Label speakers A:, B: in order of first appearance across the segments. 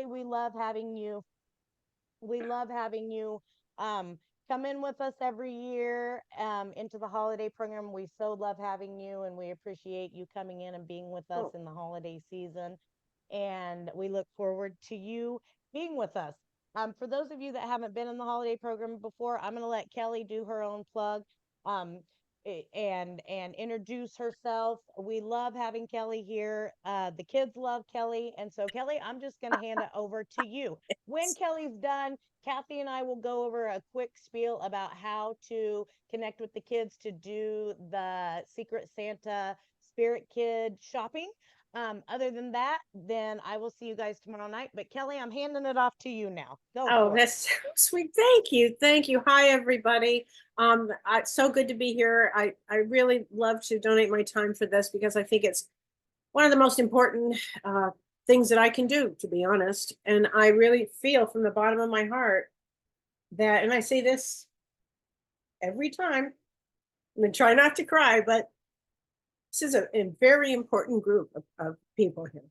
A: Kellee, we love having you. We love having you come in with us every year into the holiday program. We so love having you, and we appreciate you coming in and being with us
B: Oh,
A: in the holiday season. And we look forward to you being with us. For those of you that haven't been in the holiday program before, I'm going to let Kellee do her own plug. Um, and introduce herself. We love having Kellee here. The kids love Kellee, and so Kellee, I'm just going to hand it over to you. When Kellee's done, Kathy and I will go over a quick spiel about how to connect with the kids to do the Secret Santa Spirit Kid shopping. Other than that, then I will see you guys tomorrow night. But Kellee, I'm handing it off to you now. Go
B: oh,
A: for it.
B: that's so sweet. Thank you. Thank you. Hi, everybody. It's so good to be here. I really love to donate my time for this because I think it's one of the most important things that I can do, to be honest. And I really feel from the bottom of my heart that, and I say this every time, I'm going to try not to cry, but this is a very important group of people here.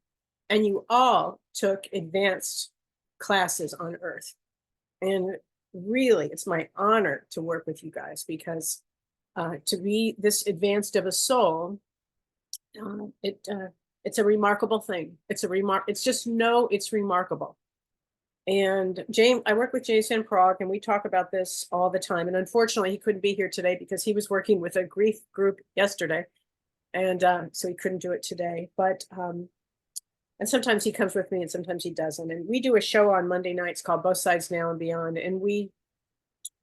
B: And you all took advanced classes on Earth. And really, it's my honor to work with you guys because to be this advanced of a soul, it's a remarkable thing. It's just no, it's remarkable. And James, I work with Jason Prague, and we talk about this all the time. And unfortunately, he couldn't be here today because he was working with a grief group yesterday, and so he couldn't do it today. But and sometimes he comes with me, and sometimes he doesn't. And we do a show on Monday nights called Both Sides Now and Beyond, and we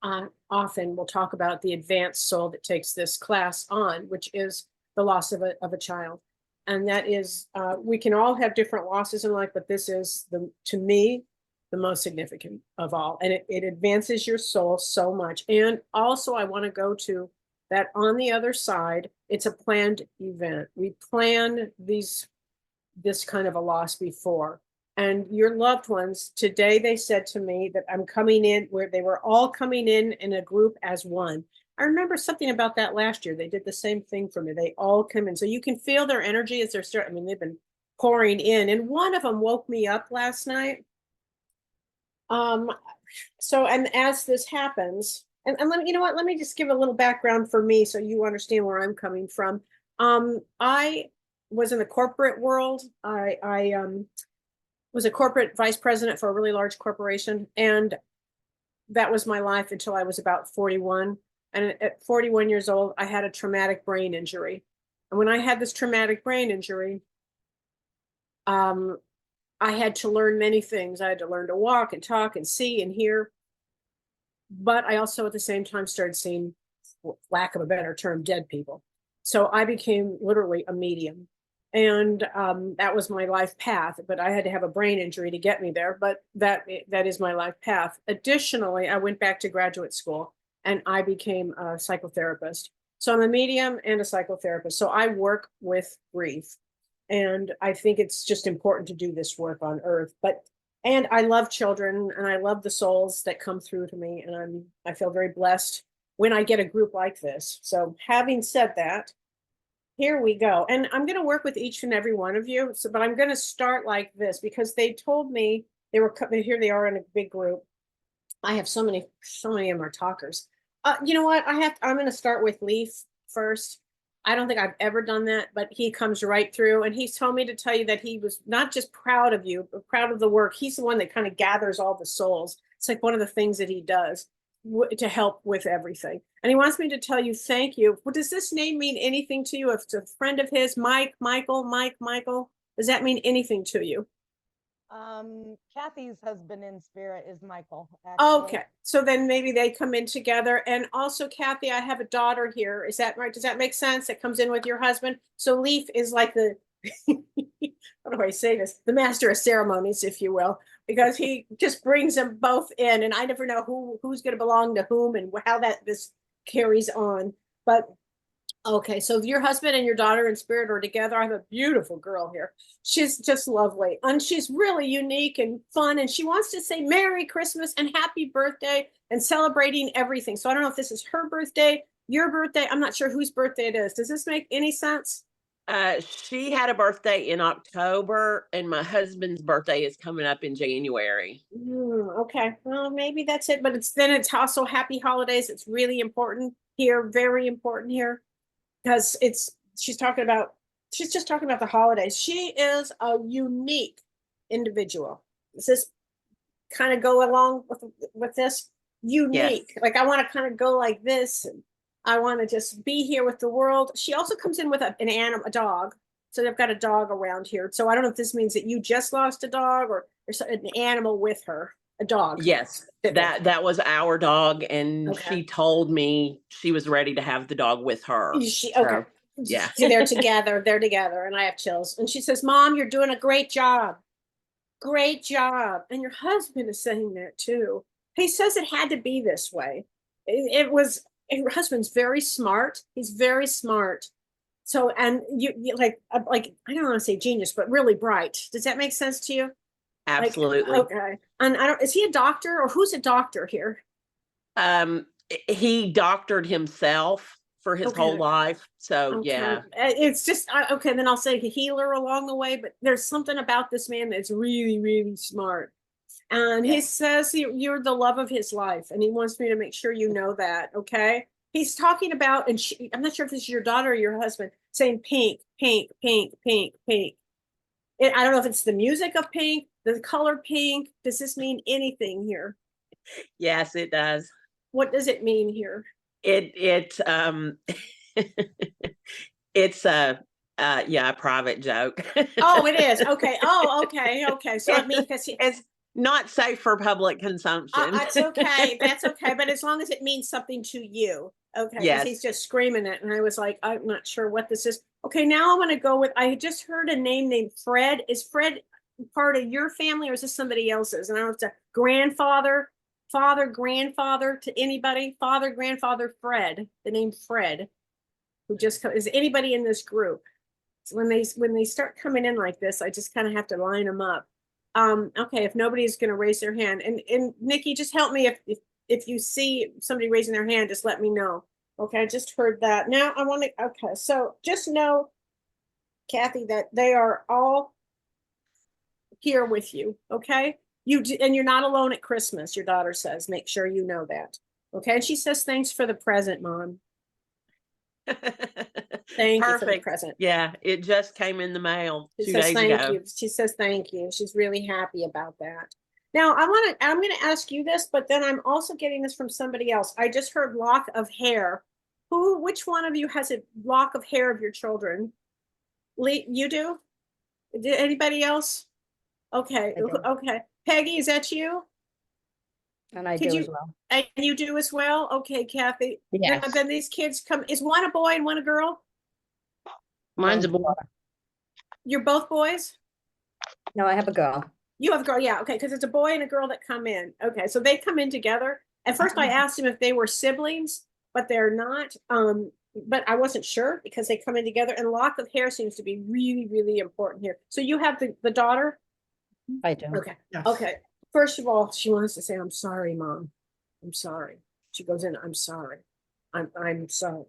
B: often will talk about the advanced soul that takes this class on, which is the loss of a child. And that is, we can all have different losses in life, but this is to me, the most significant of all. And it advances your soul so much. And also I want to go to that on the other side, it's a planned event. We plan this kind of a loss before. And your loved ones, today they said to me that I'm coming in where they were all coming in a group as one. I remember something about that last year. They did the same thing for me. They all come in. So you can feel their energy as they're starting. I mean, they've been pouring in. And one of them woke me up last night. Um, so, and as this happens, and let me, you know what, let me just give a little background for me so you understand where I'm coming from. I was in the corporate world. I was a corporate vice president for a really large corporation. And that was my life until I was about 41. And at 41 years old, I had a traumatic brain injury. And when I had this traumatic brain injury, um, I had to learn many things. I had to learn to walk and talk and see and hear. But I also at the same time started seeing, lack of a better term, dead people. So I became literally a medium. And that was my life path, but I had to have a brain injury to get me there. But that is my life path. Additionally, I went back to graduate school and I became a psychotherapist. So I'm a medium and a psychotherapist. So I work with grief. And I think it's just important to do this work on earth. But and I love children and I love the souls that come through to me. And I feel very blessed when I get a group like this. So having said that, here we go. And I'm going to work with each and every one of you. So, but I'm going to start like this because they told me here they are in a big group. I have so many of them are talkers. You know what? I'm going to start with Leaf first. I don't think I've ever done that, but he comes right through and he's told me to tell you that he was not just proud of you, but proud of the work. He's the one that kind of gathers all the souls. It's like one of the things that he does to help with everything. And he wants me to tell you thank you. Well, does this name mean anything to you? If it's a friend of his, Michael, does that mean anything to you?
A: Kathy's husband in spirit is Michael, actually.
B: Okay, so then maybe they come in together. And also, Kathy, I have a daughter here. Is that right? Does that make sense? That comes in with your husband. So Leaf is like the, how do I say this? The master of ceremonies, if you will, because he just brings them both in, and I never know who's going to belong to whom and how this carries on. But okay, so your husband and your daughter in spirit are together. I have a beautiful girl here. She's just lovely. And she's really unique and fun. And she wants to say Merry Christmas and Happy Birthday and celebrating everything. So I don't know if this is her birthday, your birthday. I'm not sure whose birthday it is. Does this make any sense?
C: She had a birthday in October, and my husband's birthday is coming up in January.
B: Okay, well, maybe that's it, but it's also happy holidays. It's really important here, very important here, because she's just talking about the holidays. She is a unique individual. Does this kind of go along with this?
C: Yes.
B: Unique. Like I want to kind of go like this, and I want to just be here with the world. She also comes in with an animal, a dog. So they've got a dog around here. So I don't know if this means that you just lost a dog or there's an animal with her, a dog.
C: Yes, that was our dog, and
B: Okay.
C: she told me she was ready to have the dog with her.
B: Okay.
C: So, yeah.
B: So they're together, and I have chills. And she says, Mom, you're doing a great job. Great job. And your husband is saying that too. He says it had to be this way. It was, your husband's very smart. He's very smart. So, and you like, I don't want to say genius, but really bright. Does that make sense to you?
C: Absolutely.
B: Like, okay. And is he a doctor or who's a doctor here?
C: He doctored himself for his whole life. So,
B: Okay.
C: yeah.
B: It's just, okay, then I'll say a healer along the way, but there's something about this man that's really, really smart. And he says you're the love of his life, and he wants me to make sure you know that, okay? He's talking about, and I'm not sure if this is your daughter or your husband, saying pink, pink, pink, pink, pink. I don't know if it's the music of pink, the color pink. Does this mean anything here?
C: Yes, it does.
B: What does it mean here?
C: It's it's a private joke.
B: Oh, it is. Okay. Oh, okay. So it means because
C: it's not safe for public consumption.
B: That's okay. That's okay. But as long as it means something to you. Okay. Yes. He's just screaming it. And I was like, I'm not sure what this is. Okay. Now I'm going to go with, I just heard a name named Fred. Is Fred part of your family or is this somebody else's? And I don't know if it's a grandfather, father, grandfather to anybody, father, grandfather, Fred, the name Fred, who just is anybody in this group. So when they start coming in like this, I just kind of have to line them up. Okay, if nobody's going to raise their hand, and Nikki, just help me if you see somebody raising their hand, just let me know. Okay, I just heard that. Now I want to. Okay, so just know, Kathy, that they are all here with you. Okay, and you're not alone at Christmas. Your daughter says, make sure you know that. Okay, and she says, thanks for the present, Mom. Thank you for the present.
C: Yeah, it just came in the mail 2 days
B: ago.
C: Thank you.
B: She says thank you. She's really happy about that. Now I'm going to ask you this, but then I'm also getting this from somebody else. I just heard lock of hair. Which one of you has a lock of hair of your children? Lee, you do? Anybody else? Okay. Okay. Peggy, is that you?
D: And I do as well.
B: And you do as well? Okay, Kathy.
D: Yes.
B: Then these kids come. Is one a boy and one a girl?
C: Mine's a boy.
B: You're both boys?
D: No, I have a girl.
B: You have a girl, yeah. Okay, because it's a boy and a girl that come in. Okay, so they come in together. At first, I asked them if they were siblings, but they're not. But I wasn't sure because they come in together. And lock of hair seems to be really, really important here. So you have the daughter?
D: I do.
B: Okay. Yes. Okay. First of all, she wants to say, "I'm sorry, Mom. I'm sorry." She goes in, "I'm sorry. I'm sorry."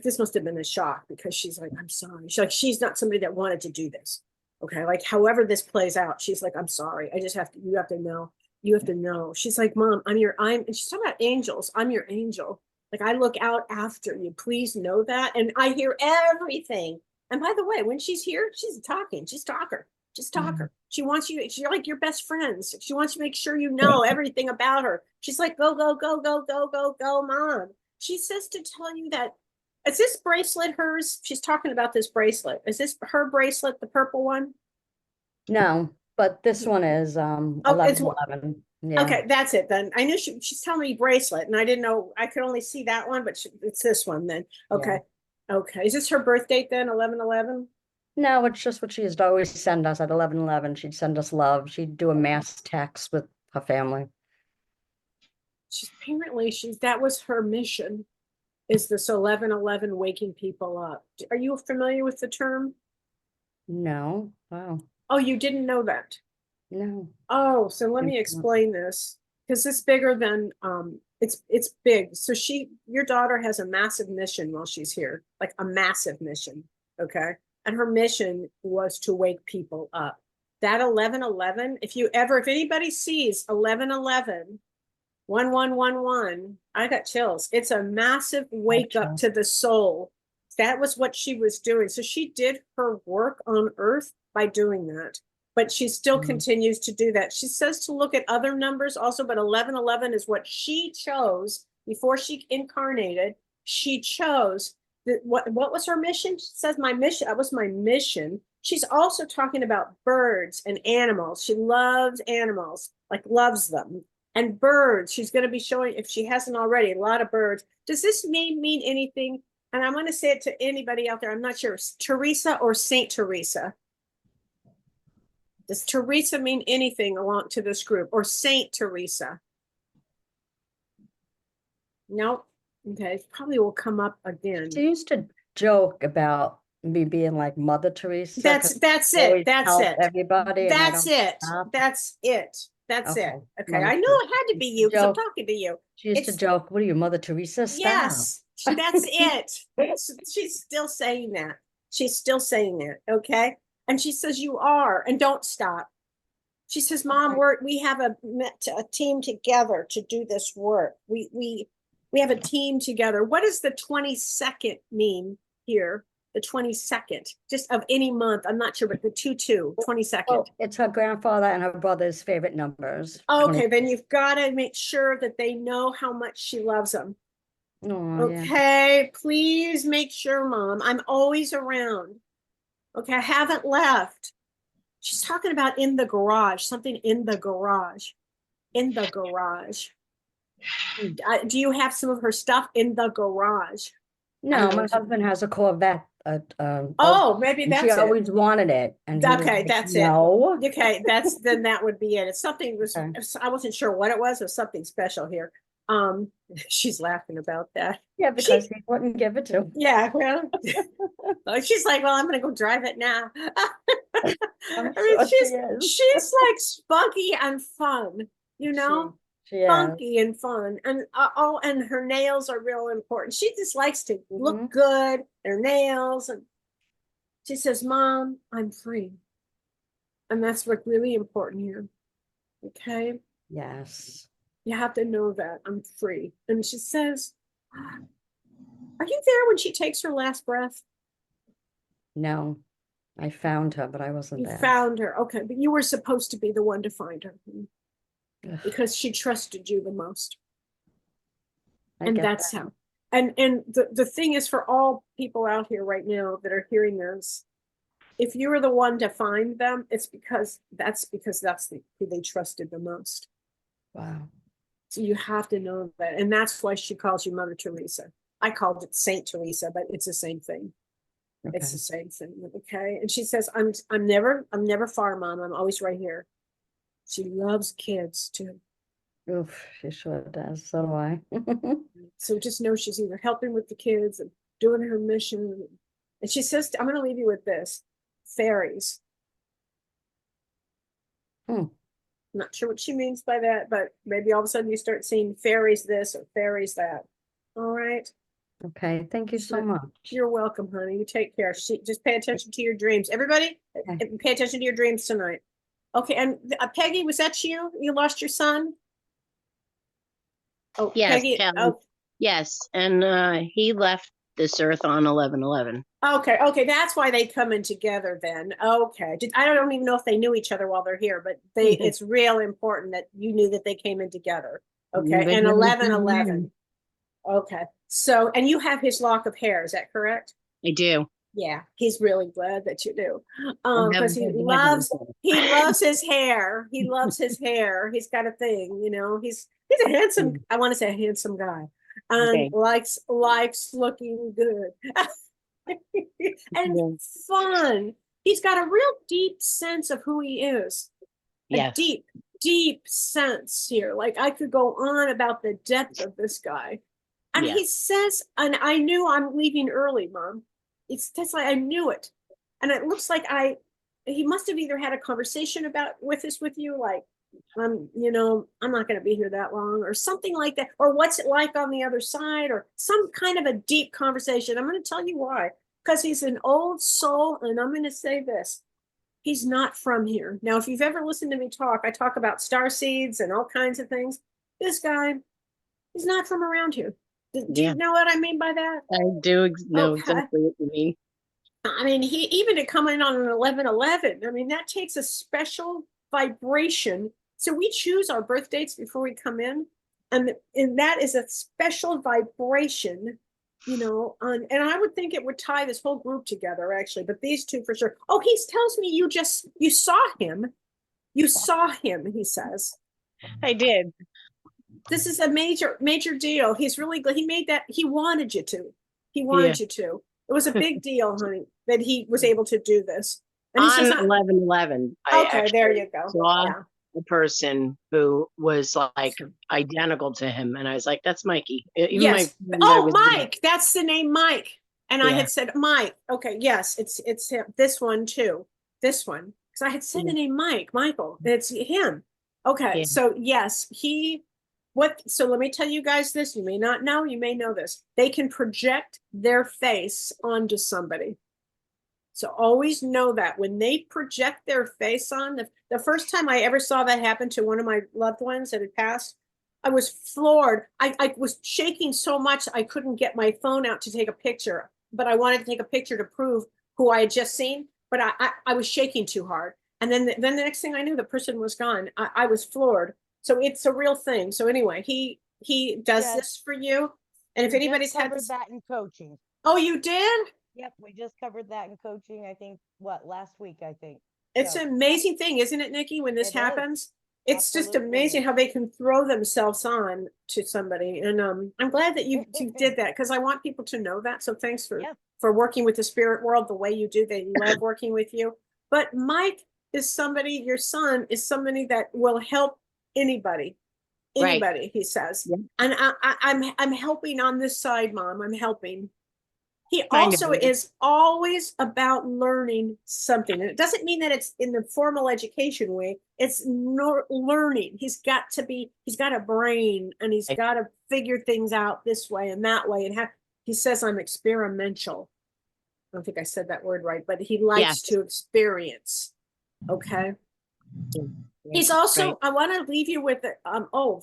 B: This must have been a shock because she's like, "I'm sorry." She's not somebody that wanted to do this. Okay, like however this plays out, she's like, "I'm sorry. I just have to. You have to know. You have to know." She's like, "Mom, and she's talking about angels. I'm your angel. Like I look out after you. Please know that." And I hear everything. And by the way, when she's here, she's talking. She's talker. Just talk her. She wants you. She's like your best friends. She wants to make sure you know everything about her. She's like, go, go, go, go, go, go, go, Mom. She says to tell you that. Is this bracelet hers? She's talking about this bracelet. Is this her bracelet, the purple one?
D: No, but this one is 1111.
B: Yeah. Okay, that's it then. I knew she's telling me bracelet, and I didn't know. I could only see that one, but it's this one then. Okay. Yeah. Okay. Is this her birth date then? 11/11?
D: No, it's just what she used to always send us at 11/11. She'd send us love. She'd do a mass text with her family.
B: That was her mission, is this 11/11 waking people up. Are you familiar with the term?
D: No. Wow.
B: Oh, you didn't know that?
D: No.
B: Oh, so let me explain this because it's bigger than it's big. So your daughter has a massive mission while she's here, like a massive mission. Okay. And her mission was to wake people up. That 1111, if anybody sees 1111, 1111, I got chills. It's a massive wake up to the soul. That was what she was doing. So she did her work on earth by doing that, but she still continues to do that. She says to look at other numbers also, but 1111 is what she chose before she incarnated. She chose that. What was her mission? She says, my mission, that was my mission. She's also talking about birds and animals. She loves animals, like loves them. And birds, she's going to be showing, if she hasn't already, a lot of birds. Does this mean anything? And I'm going to say it to anybody out there. I'm not sure. Teresa or Saint Teresa? Does Teresa mean anything along to this group, or Saint Teresa? No. Okay, probably will come up again.
D: She used to joke about me being like Mother Teresa.
B: That's it. That's it.
D: Everybody.
B: That's it. That's it. That's it. Okay, I know it had to be you because I'm talking to you.
D: She used to joke, "What are you, Mother Teresa?" Stop.
B: Yes, that's it. She's still saying that. She's still saying that. Okay, and she says you are, and don't stop. She says, "Mom, we have a team together to do this work. We have a team together." What does the 22nd mean here? The 22nd, just of any month. I'm not sure, but the 22nd.
D: Well, it's her grandfather and her brother's favorite numbers.
B: Okay, then you've got to make sure that they know how much she loves them.
D: Oh,
B: okay, yeah. Please make sure, Mom. I'm always around. Okay, I haven't left. She's talking about in the garage, something in the garage. In the garage. Do you have some of her stuff in the garage?
D: No, my husband has a Corvette.
B: Maybe that's
D: she always wanted it. And
B: okay, that's
D: no.
B: It. Okay, then that would be it. It's something was I wasn't sure what it was. It was something special here. She's laughing about that.
D: Yeah, because he wouldn't give it to him.
B: Yeah, well, she's like, well, I'm gonna go drive it now. She's like spunky and fun, you know. Funky and fun, and and her nails are real important. She just likes to look good, her nails, and she says, "Mom, I'm free," and that's what's really important here. Okay.
D: Yes.
B: You have to know that I'm free. And she says, "Are you there when she takes her last breath?"
D: No, I found her, but I wasn't there.
B: You found her, okay, but you were supposed to be the one to find her. Because she trusted you the most. And that's how. And the thing is, for all people out here right now that are hearing this, if you were the one to find them, it's because that's who they trusted the most.
D: Wow.
B: So you have to know that. And that's why she calls you Mother Teresa. I called it Saint Teresa, but it's the same thing. Okay. It's the same thing. Okay. And she says, I'm never far, Mom. I'm always right here. She loves kids too.
D: Oof, she sure does. So do I.
B: So just know she's either helping with the kids and doing her mission. And she says, I'm going to leave you with this. Fairies. I'm not sure what she means by that, but maybe all of a sudden you start seeing fairies this or fairies that. All right.
D: Okay. Thank you so much.
B: You're welcome, honey. You take care. Just pay attention to your dreams. Everybody, pay attention to your dreams tonight. Okay, and Peggy, was that you? You lost your son?
E: Oh, yes,
B: Peggy. Oh.
E: Yes, and he left this earth on 11/11.
B: Okay, that's why they come in together then. Okay, I don't even know if they knew each other while they're here, but it's real important that you knew that they came in together. Okay, and 11/11. Okay, so, and you have his lock of hair, is that correct?
E: I do.
B: Yeah, he's really glad that you do. Because he loves his hair. He loves his hair. He's got a thing, you know. He's a handsome, I want to say a handsome guy. And likes looking good. And fun. He's got a real deep sense of who he is.
E: Yes.
B: A deep sense here. Like I could go on about the depth of this guy. And he says, and I knew I'm leaving early, Mom. That's like I knew it. And it looks like he must have either had a conversation with you, like, I'm not going to be here that long or something like that. Or what's it like on the other side or some kind of a deep conversation. I'm going to tell you why. because he's an old soul, and I'm going to say this. He's not from here. Now, if you've ever listened to me talk, I talk about star seeds and all kinds of things. This guy, he's not from around here. Do
E: Yeah.
B: you know what I mean by that?
E: I do know
B: Okay.
E: exactly what you mean.
B: I mean, he even to come in on an 11/11. I mean, that takes a special vibration. So we choose our birth dates before we come in, and that is a special vibration, you know. And I would think it would tie this whole group together, actually. But these two for sure. Oh, he tells me you saw him. You saw him. He says
E: I did.
B: this is a major deal. He's really good. He made that. He wanted you to. He wanted you to. It was a big deal, honey, that he was able to do this. And he
E: On
B: says,
E: 11/11,
B: okay, there
E: actually
B: you go.
E: saw
B: Yeah.
E: a person who was like identical to him, and I was like, "That's Mikey." Even my
B: Yes.
E: friend I
B: Oh,
E: was with-
B: Mike. That's the name, Mike. And I
E: Yeah.
B: had said Mike. Okay, yes, it's him. This one too. This one. Because I had said the name Mike, Michael. It's him. Okay,
E: Yeah.
B: so yes, so let me tell you guys this. You may not know, you may know this. They can project their face onto somebody. So always know that when they project their face on, the first time I ever saw that happen to one of my loved ones that had passed, I was floored. I was shaking so much I couldn't get my phone out to take a picture, but I wanted to take a picture to prove who I had just seen, but I was shaking too hard. And then the next thing I knew, the person was gone. I was floored. So it's a real thing. So anyway, he does
A: Yes.
B: this for you. And if
A: We just
B: anybody's had
A: covered
B: this,
A: that in coaching.
B: oh, you did?
A: Yep, we just covered that in coaching. I think last week, I think.
B: It's
A: So,
B: an amazing thing, isn't it, Nikki, when this
A: It is.
B: happens? It's just
A: Absolutely
B: amazing
A: is.
B: how they can throw themselves on to somebody. And I'm glad that you did that because I want people to know that. So thanks
A: Yeah.
B: for working with the spirit world the way you do. They love working with you. But Mike is somebody, your son is somebody that will help anybody.
E: Right.
B: Anybody, he says.
E: Yeah.
B: And I'm helping on this side, Mom. I'm helping. He
E: Kind of
B: also
E: is.
B: is always about learning something. And it doesn't mean that it's in the formal education way. It's learning. He's got a brain and he's got to figure things out this way and that way. And he says, I'm experimental. I don't think I said that word right, but he likes
E: Yes.
B: to experience. Okay. He's
E: Right.
B: also, I want to leave you with,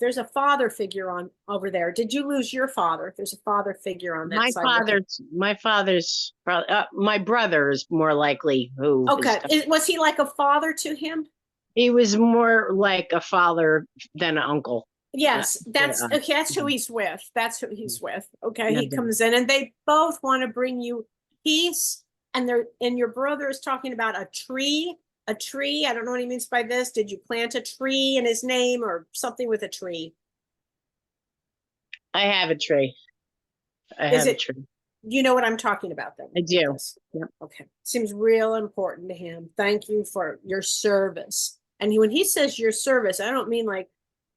B: there's a father figure on over there. Did you lose your father? There's a father figure on that
E: My
B: side. with you.
E: father's probably my brother is more likely who.
B: Okay. Was he like a father to him?
E: He was more like a father than an uncle.
B: Yes, that's
E: yeah.
B: okay. That's who he's with. That's who he's with. Okay.
E: Yeah.
B: He comes in and they both want to bring you peace. And your brother is talking about a tree. A tree. I don't know what he means by this. Did you plant a tree in his name or something with a tree?
E: I have a tree.
B: Is it-
E: a tree.
B: You know what I'm talking about then?
E: I do.
B: Yes.
E: Yep.
B: Okay. Seems real important to him. Thank you for your service. And when he says your service, I don't mean like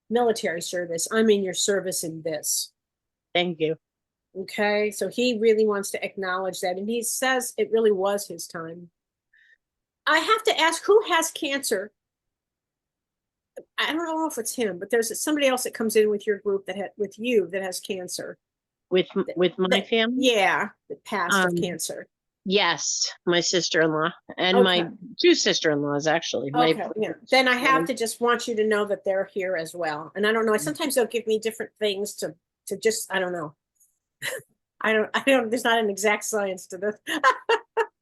B: military service. I mean your service in this.
E: Thank you.
B: Okay. So he really wants to acknowledge that. And he says it really was his time. I have to ask, who has cancer? I don't know if it's him, but there's somebody else that comes in with your group with you that has cancer.
E: With my
B: That-
E: family?
B: Yeah, that passed of
E: Um,
B: cancer.
E: Yes, my sister-in-law and my
B: Okay.
E: two sister-in-laws actually.
B: Okay, yeah. Then I have to just want you to know that they're here as well. And I don't know, sometimes they'll give me different things to just, I don't know. I don't, there's not an exact science to this.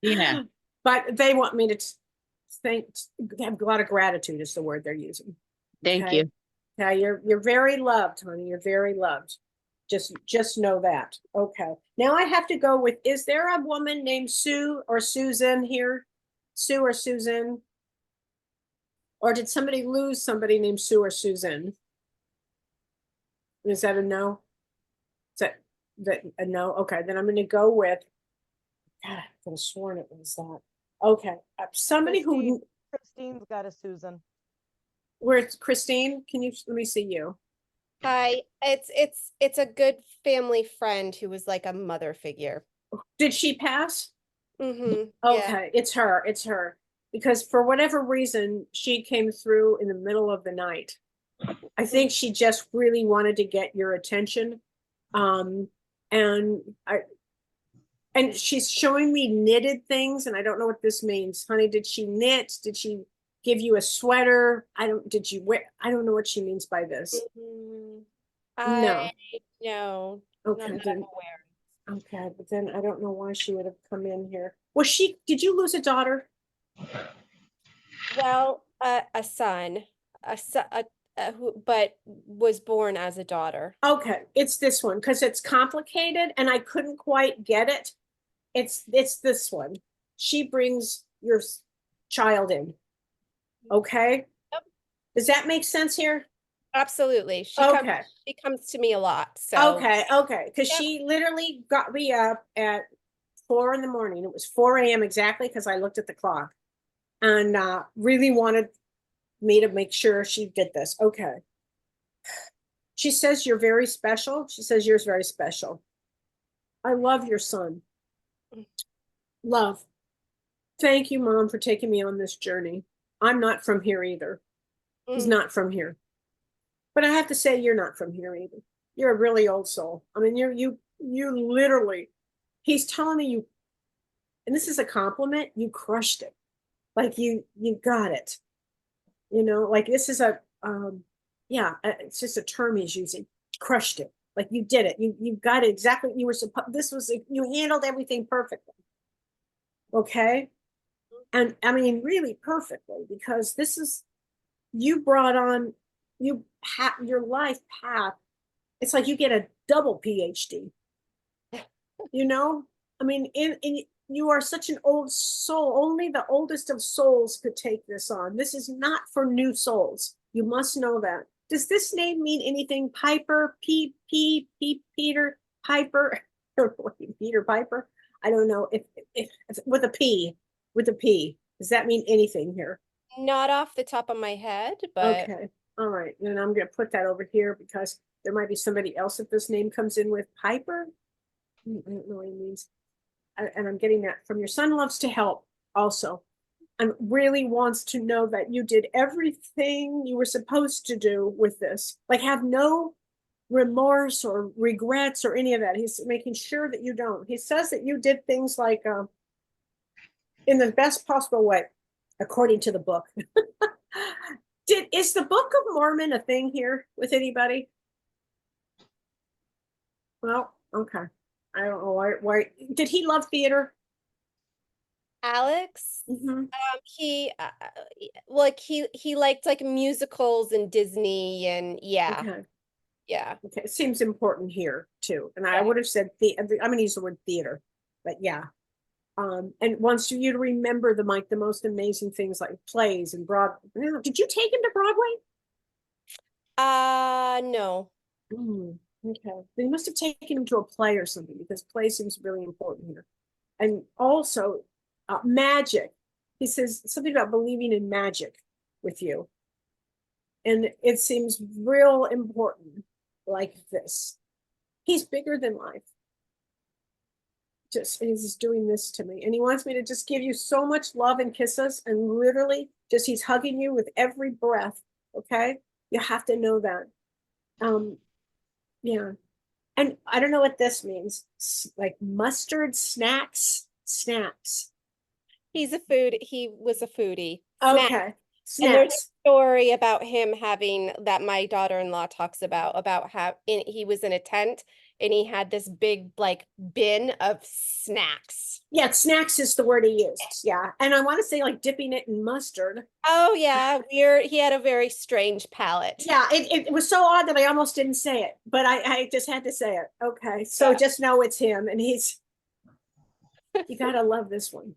E: Yeah.
B: But they want me to have a lot of gratitude is the word they're using.
E: Thank
B: Okay.
E: you.
B: Yeah, you're very loved, honey. You're very loved. Just know that. Okay. Now I have to go with, is there a woman named Sue or Susan here? Sue or Susan? Or did somebody lose somebody named Sue or Susan? Is that a no? Is that a no? Okay, then I'm gonna go with, God, I could have sworn it was that. Okay, somebody who,
A: Christine's got a Susan.
B: where's Christine? Let me see you.
F: Hi, it's a good family friend who was like a mother figure.
B: Did she pass?
F: Mm-hmm.
B: Okay, it's her. Because for whatever reason, she came through in the middle of the night. I think she just really wanted to get your attention. And And she's showing me knitted things, and I don't know what this means. Honey, did she knit? Did she give you a sweater? Did you wear? I don't know what she means by this.
F: Mm,
B: No.
F: I no,
B: Okay,
F: not that I'm aware.
B: okay, but then I don't know why she would have come in here. Did you lose a daughter?
F: Well, a son, a son, but was born as a daughter.
B: Okay, it's this one because it's complicated and I couldn't quite get it. It's this one. She brings your child in. Okay.
F: Yep.
B: Does that make sense here?
F: Absolutely.
B: Okay.
F: She comes to me a lot. So
B: Okay. Because
F: Yep.
B: she literally got me up at 4 in the morning. It was 4 a.m. exactly because I looked at the clock and really wanted me to make sure she did this. Okay. She says you're very special. She says you're very special. I love your son. Love. Thank you, Mom, for taking me on this journey. I'm not from here either. He's
F: Mm.
B: not from here. But I have to say, you're not from here either. You're a really old soul. I mean, you literally, he's telling me you, and this is a compliment, you crushed it. Like you got it. You know, like this is it's just a term he's using. Crushed it. Like you did it. You got it exactly what you were supposed, you handled everything perfectly. Okay. And I mean, really perfectly, because you brought on, your life path. It's like you get a double PhD, you know? I mean, you are such an old soul. Only the oldest of souls could take this on. This is not for new souls. You must know that. Does this name mean anything? Piper, Peter Piper, Peter Piper? I don't know if with a P, Does that mean anything here?
F: Not off the top of my head, but
B: Okay. All right. Then I'm going to put that over here because there might be somebody else that this name comes in with. Piper? I don't know what it means. And I'm getting that from your son loves to help also. And really wants to know that you did everything you were supposed to do with this. Like have no remorse or regrets or any of that. He's making sure that you don't. He says that you did things like in the best possible way, according to the book. Is the Book of Mormon a thing here with anybody? Well, okay. I don't know why. Did he love theater?
F: Alex,
B: Mm-hmm.
F: he like he liked like musicals and Disney and yeah.
B: Okay. It seems important here too. And I
F: Yeah.
B: would have said I'm gonna use the word theater, but yeah. And wants you to remember the most amazing things like plays and Broadway. Did you take him to Broadway?
F: No.
B: Okay. They must have taken him to a play or something because play seems really important here. And also magic. He says something about believing in magic with you. And it seems real important like this. He's bigger than life. He's doing this to me. And he wants me to just give you so much love and kisses. And literally he's hugging you with every breath. Okay. You have to know that. Yeah. And I don't know what this means. Like mustard snacks.
F: He was a foodie.
B: Okay.
F: And there's a
B: Snacks.
F: story about him having that my daughter-in-law talks about how he was in a tent and he had this big like bin of snacks.
B: Yeah, snacks is the word he used. Yeah. And I want to say like dipping it in mustard.
F: Oh yeah, weird. He had a very strange palate.
B: Yeah, it was so odd that I almost didn't say it, but I just had to say it. Okay. So
F: Yeah.
B: just know it's him and you gotta love this one.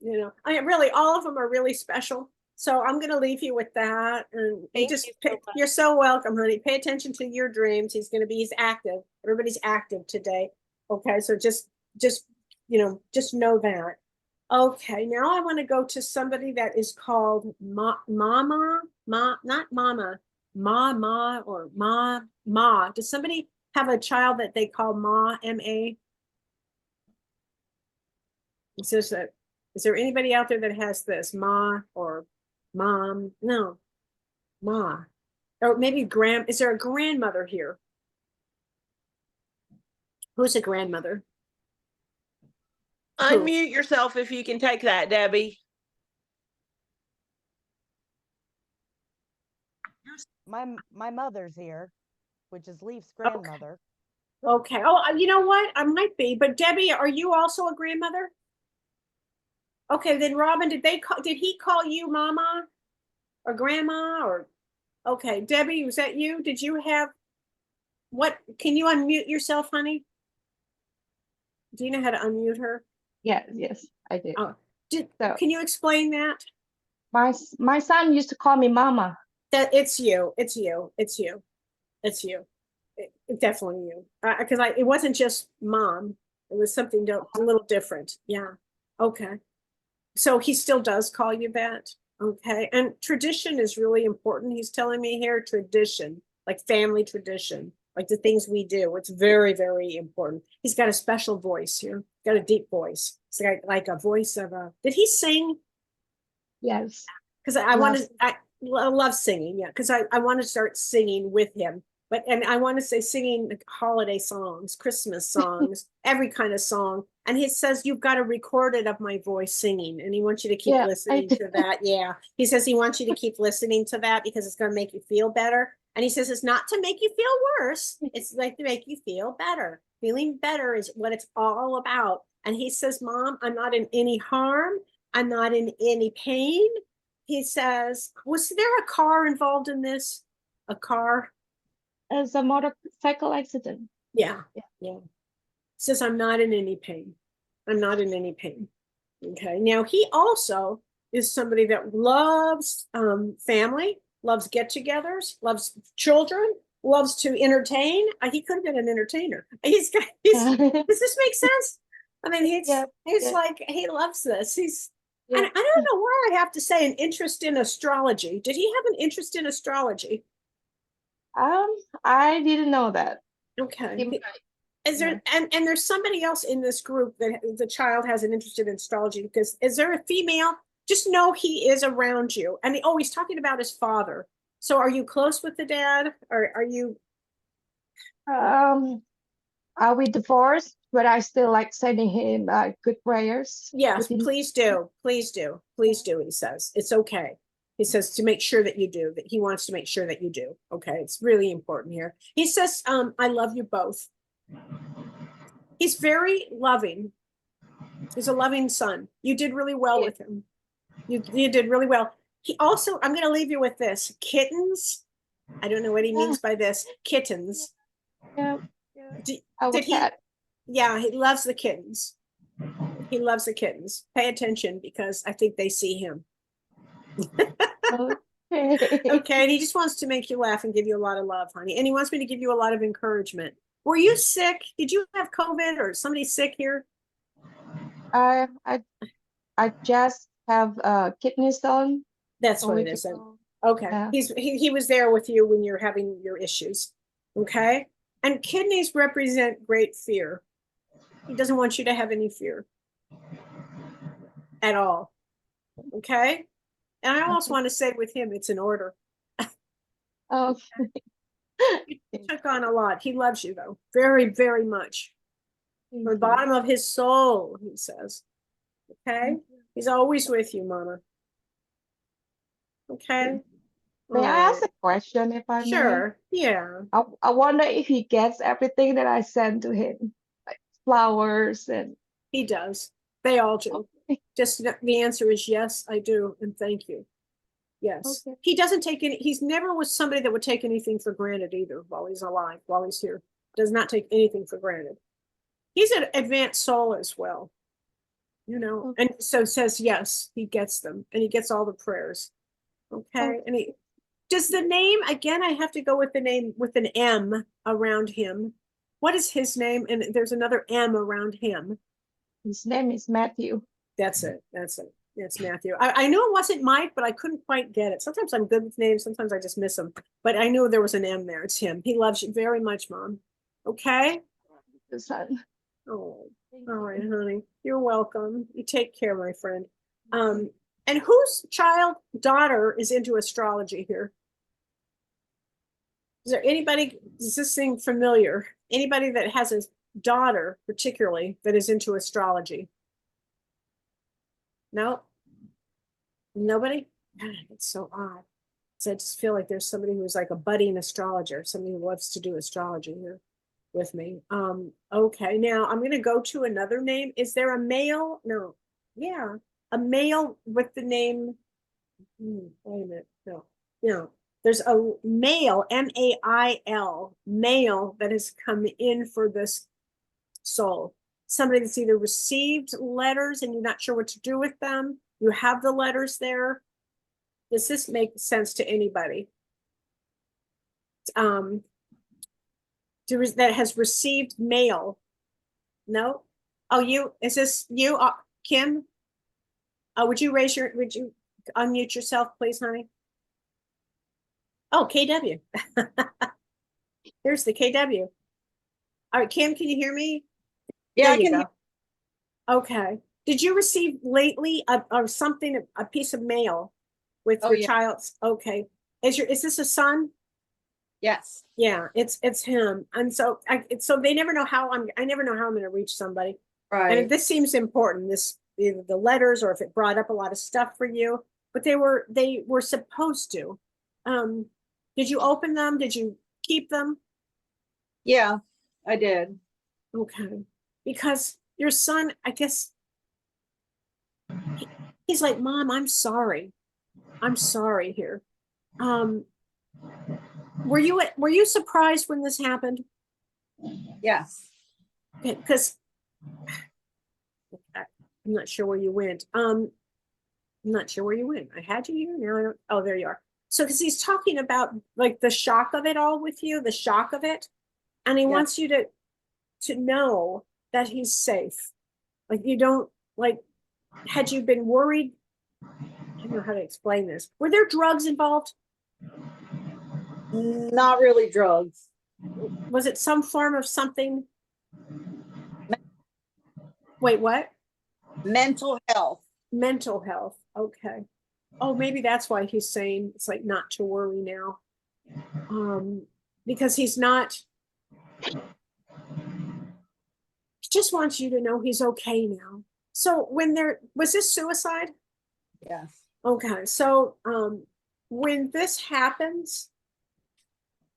B: You know, I mean, really, all of them are really special. So I'm going to leave you with that. And
F: Thank you so much.
B: you're so welcome, honey. Pay attention to your dreams. He's active. Everybody's active today. Okay. So just know that. Okay. Now I want to go to somebody that is called not Mama, or Ma. Does somebody have a child that they call Ma, M-A? It says that. Is there anybody out there that has this Ma or Mom? No, Ma. Or maybe is there a grandmother here? Who's a grandmother?
C: Unmute yourself if you can take that, Debbie.
A: My mother's here, which is Leaf's grandmother.
B: Okay. Oh, you know what? I might be, but Debbie, are you also a grandmother? Okay, then Robin, did he call you mama or grandma or, okay, Debbie, was that you? Did you have, can you unmute yourself, honey? Do you know how to unmute her?
G: Yes, I did.
B: Oh,
G: So
B: can you explain that?
G: my son used to call me mama.
B: That it's you, it's you. Definitely you. Because it wasn't just mom. It was something a little different. Yeah. Okay. So he still does call you that. Okay. And tradition is really important. He's telling me here tradition, like family tradition, like the things we do. It's very, very important. He's got a special voice here. Got a deep voice. It's like a voice of a. Did he sing?
G: Yes.
B: Because I love singing. Yeah. Because I want to start singing with him. And I want to say singing like holiday songs, Christmas songs, every kind of song. And he says, you've got a recorded of my voice singing. And he wants you to keep listening to that. Yeah. He says he wants you to keep listening to that because it's going to make you feel better. And he says, it's not to make you feel worse. It's like to make you feel better. Feeling better is what it's all about. And he says, Mom, I'm not in any harm. I'm not in any pain. He says, was there a car involved in this? A car?
G: As a motorcycle accident.
B: Yeah. Says, I'm not in any pain. I'm not in any pain. Okay. Now, he also is somebody that loves family, loves get-togethers, loves children, loves to entertain. He could have been an entertainer. Does this make sense? I mean, he's like, he loves this. And I don't know why I have to say an interest in astrology. Did he have an interest in astrology?
G: I didn't know that.
B: Okay. Is there and there's somebody else in this group that the child has an interest in astrology? Because is there a female? Just know he is around you. And he's talking about his father. So are you close with the dad? Or are you?
G: Are we divorced? But I still like sending him good prayers.
B: Yes, please do. Please do. Please do, he says. It's okay. He says to make sure that you do, that he wants to make sure that you do. Okay, it's really important here. He says, I love you both. He's very loving. He's a loving son. You did really well with him. You did really well. He also, I'm going to leave you with this. Kittens. I don't know what he means by this. Kittens.
G: Yeah.
B: Did he? Yeah, he loves the kittens. He loves the kittens. Pay attention because I think they see him. Okay, and he just wants to make you laugh and give you a lot of love, honey. And he wants me to give you a lot of encouragement. Were you sick? Did you have COVID or somebody sick here?
G: I just have kidney stone.
B: That's what it is. Okay. He was there with you when you're having your issues. Okay. And kidneys represent great fear. He doesn't want you to have any fear at all. Okay. And I also want to say with him, it's an order.
G: Okay.
B: He took on a lot. He loves you though. Very, very much. From the bottom of his soul, he says. Okay. He's always with you, Mama. Okay.
G: May I ask a question if I may?
B: Sure. Yeah.
G: I wonder if he gets everything that I send to him, like flowers and.
B: He does. They all do. Okay. Just the answer is yes, I do, and thank you. Yes. Okay. He doesn't take any. He's never was somebody that would take anything for granted either while he's alive, while he's here. Does not take anything for granted. He's an advanced soul as well. Okay. And so says yes, he gets them, and he gets all the prayers. Okay. And he does the name again. I have to go with the name with an M around him. What is his name? And there's another M around him.
G: His name is Matthew.
B: That's it. It's Matthew. I knew it wasn't Mike, but I couldn't quite get it. Sometimes I'm good with names. Sometimes I just miss them. But I knew there was an M there. It's him. He loves you very much, Mom. Okay?
G: The son.
B: Oh, all right, honey. You're welcome. You take care, my friend. And whose daughter is into astrology here? Is there anybody, is this thing familiar? Anybody that has a daughter, particularly, that is into astrology? No? Nobody? God, it's so odd. So I just feel like there's somebody who's like a budding astrologer, somebody who loves to do astrology here with me. Okay, now I'm gonna go to another name. Is there a male? No. Yeah, a male with the name. Wait a minute. No, no. There's a male, M-A-I-L, male that has come in for this soul. Somebody that's either received letters and you're not sure what to do with them. You have the letters there. Does this make sense to anybody? That has received mail? No? Oh, is this you, Kim? Would you unmute yourself, please, honey? Oh, KW. Here's the KW. All right, Kim, can you hear me?
H: Yeah,
B: There
H: I
B: you
H: can
B: go.
H: hear.
B: Okay. Did you receive lately a piece of mail with
H: Oh,
B: your
H: yeah.
B: child's? Okay. Is this a son?
H: Yes.
B: Yeah, it's him. And so so they never know how I never know how I'm going to reach somebody.
H: Right.
B: And this seems important, either the letters or if it brought up a lot of stuff for you, but they were supposed to. Did you open them? Did you keep them?
H: Yeah, I did.
B: Okay. Because your son, I guess he's like, Mom, I'm sorry. I'm sorry here. Were you surprised when this happened?
H: Yes.
B: Because I'm not sure where you went. I'm not sure where you went. I had you here. Now I don't. Oh, there you are. So, because he's talking about like the shock of it all with you, the shock of it, and he wants you to know that he's safe. Like you don't like. Had you been worried? I don't know how to explain this. Were there drugs involved?
H: Not really drugs.
B: Was it some form of something? Wait, what?
H: Mental health.
B: Mental health. Okay. Oh, maybe that's why he's saying it's like not to worry now. Because he's not, he just wants you to know he's okay now. So was this suicide?
H: Yes.
B: Okay. So when this happens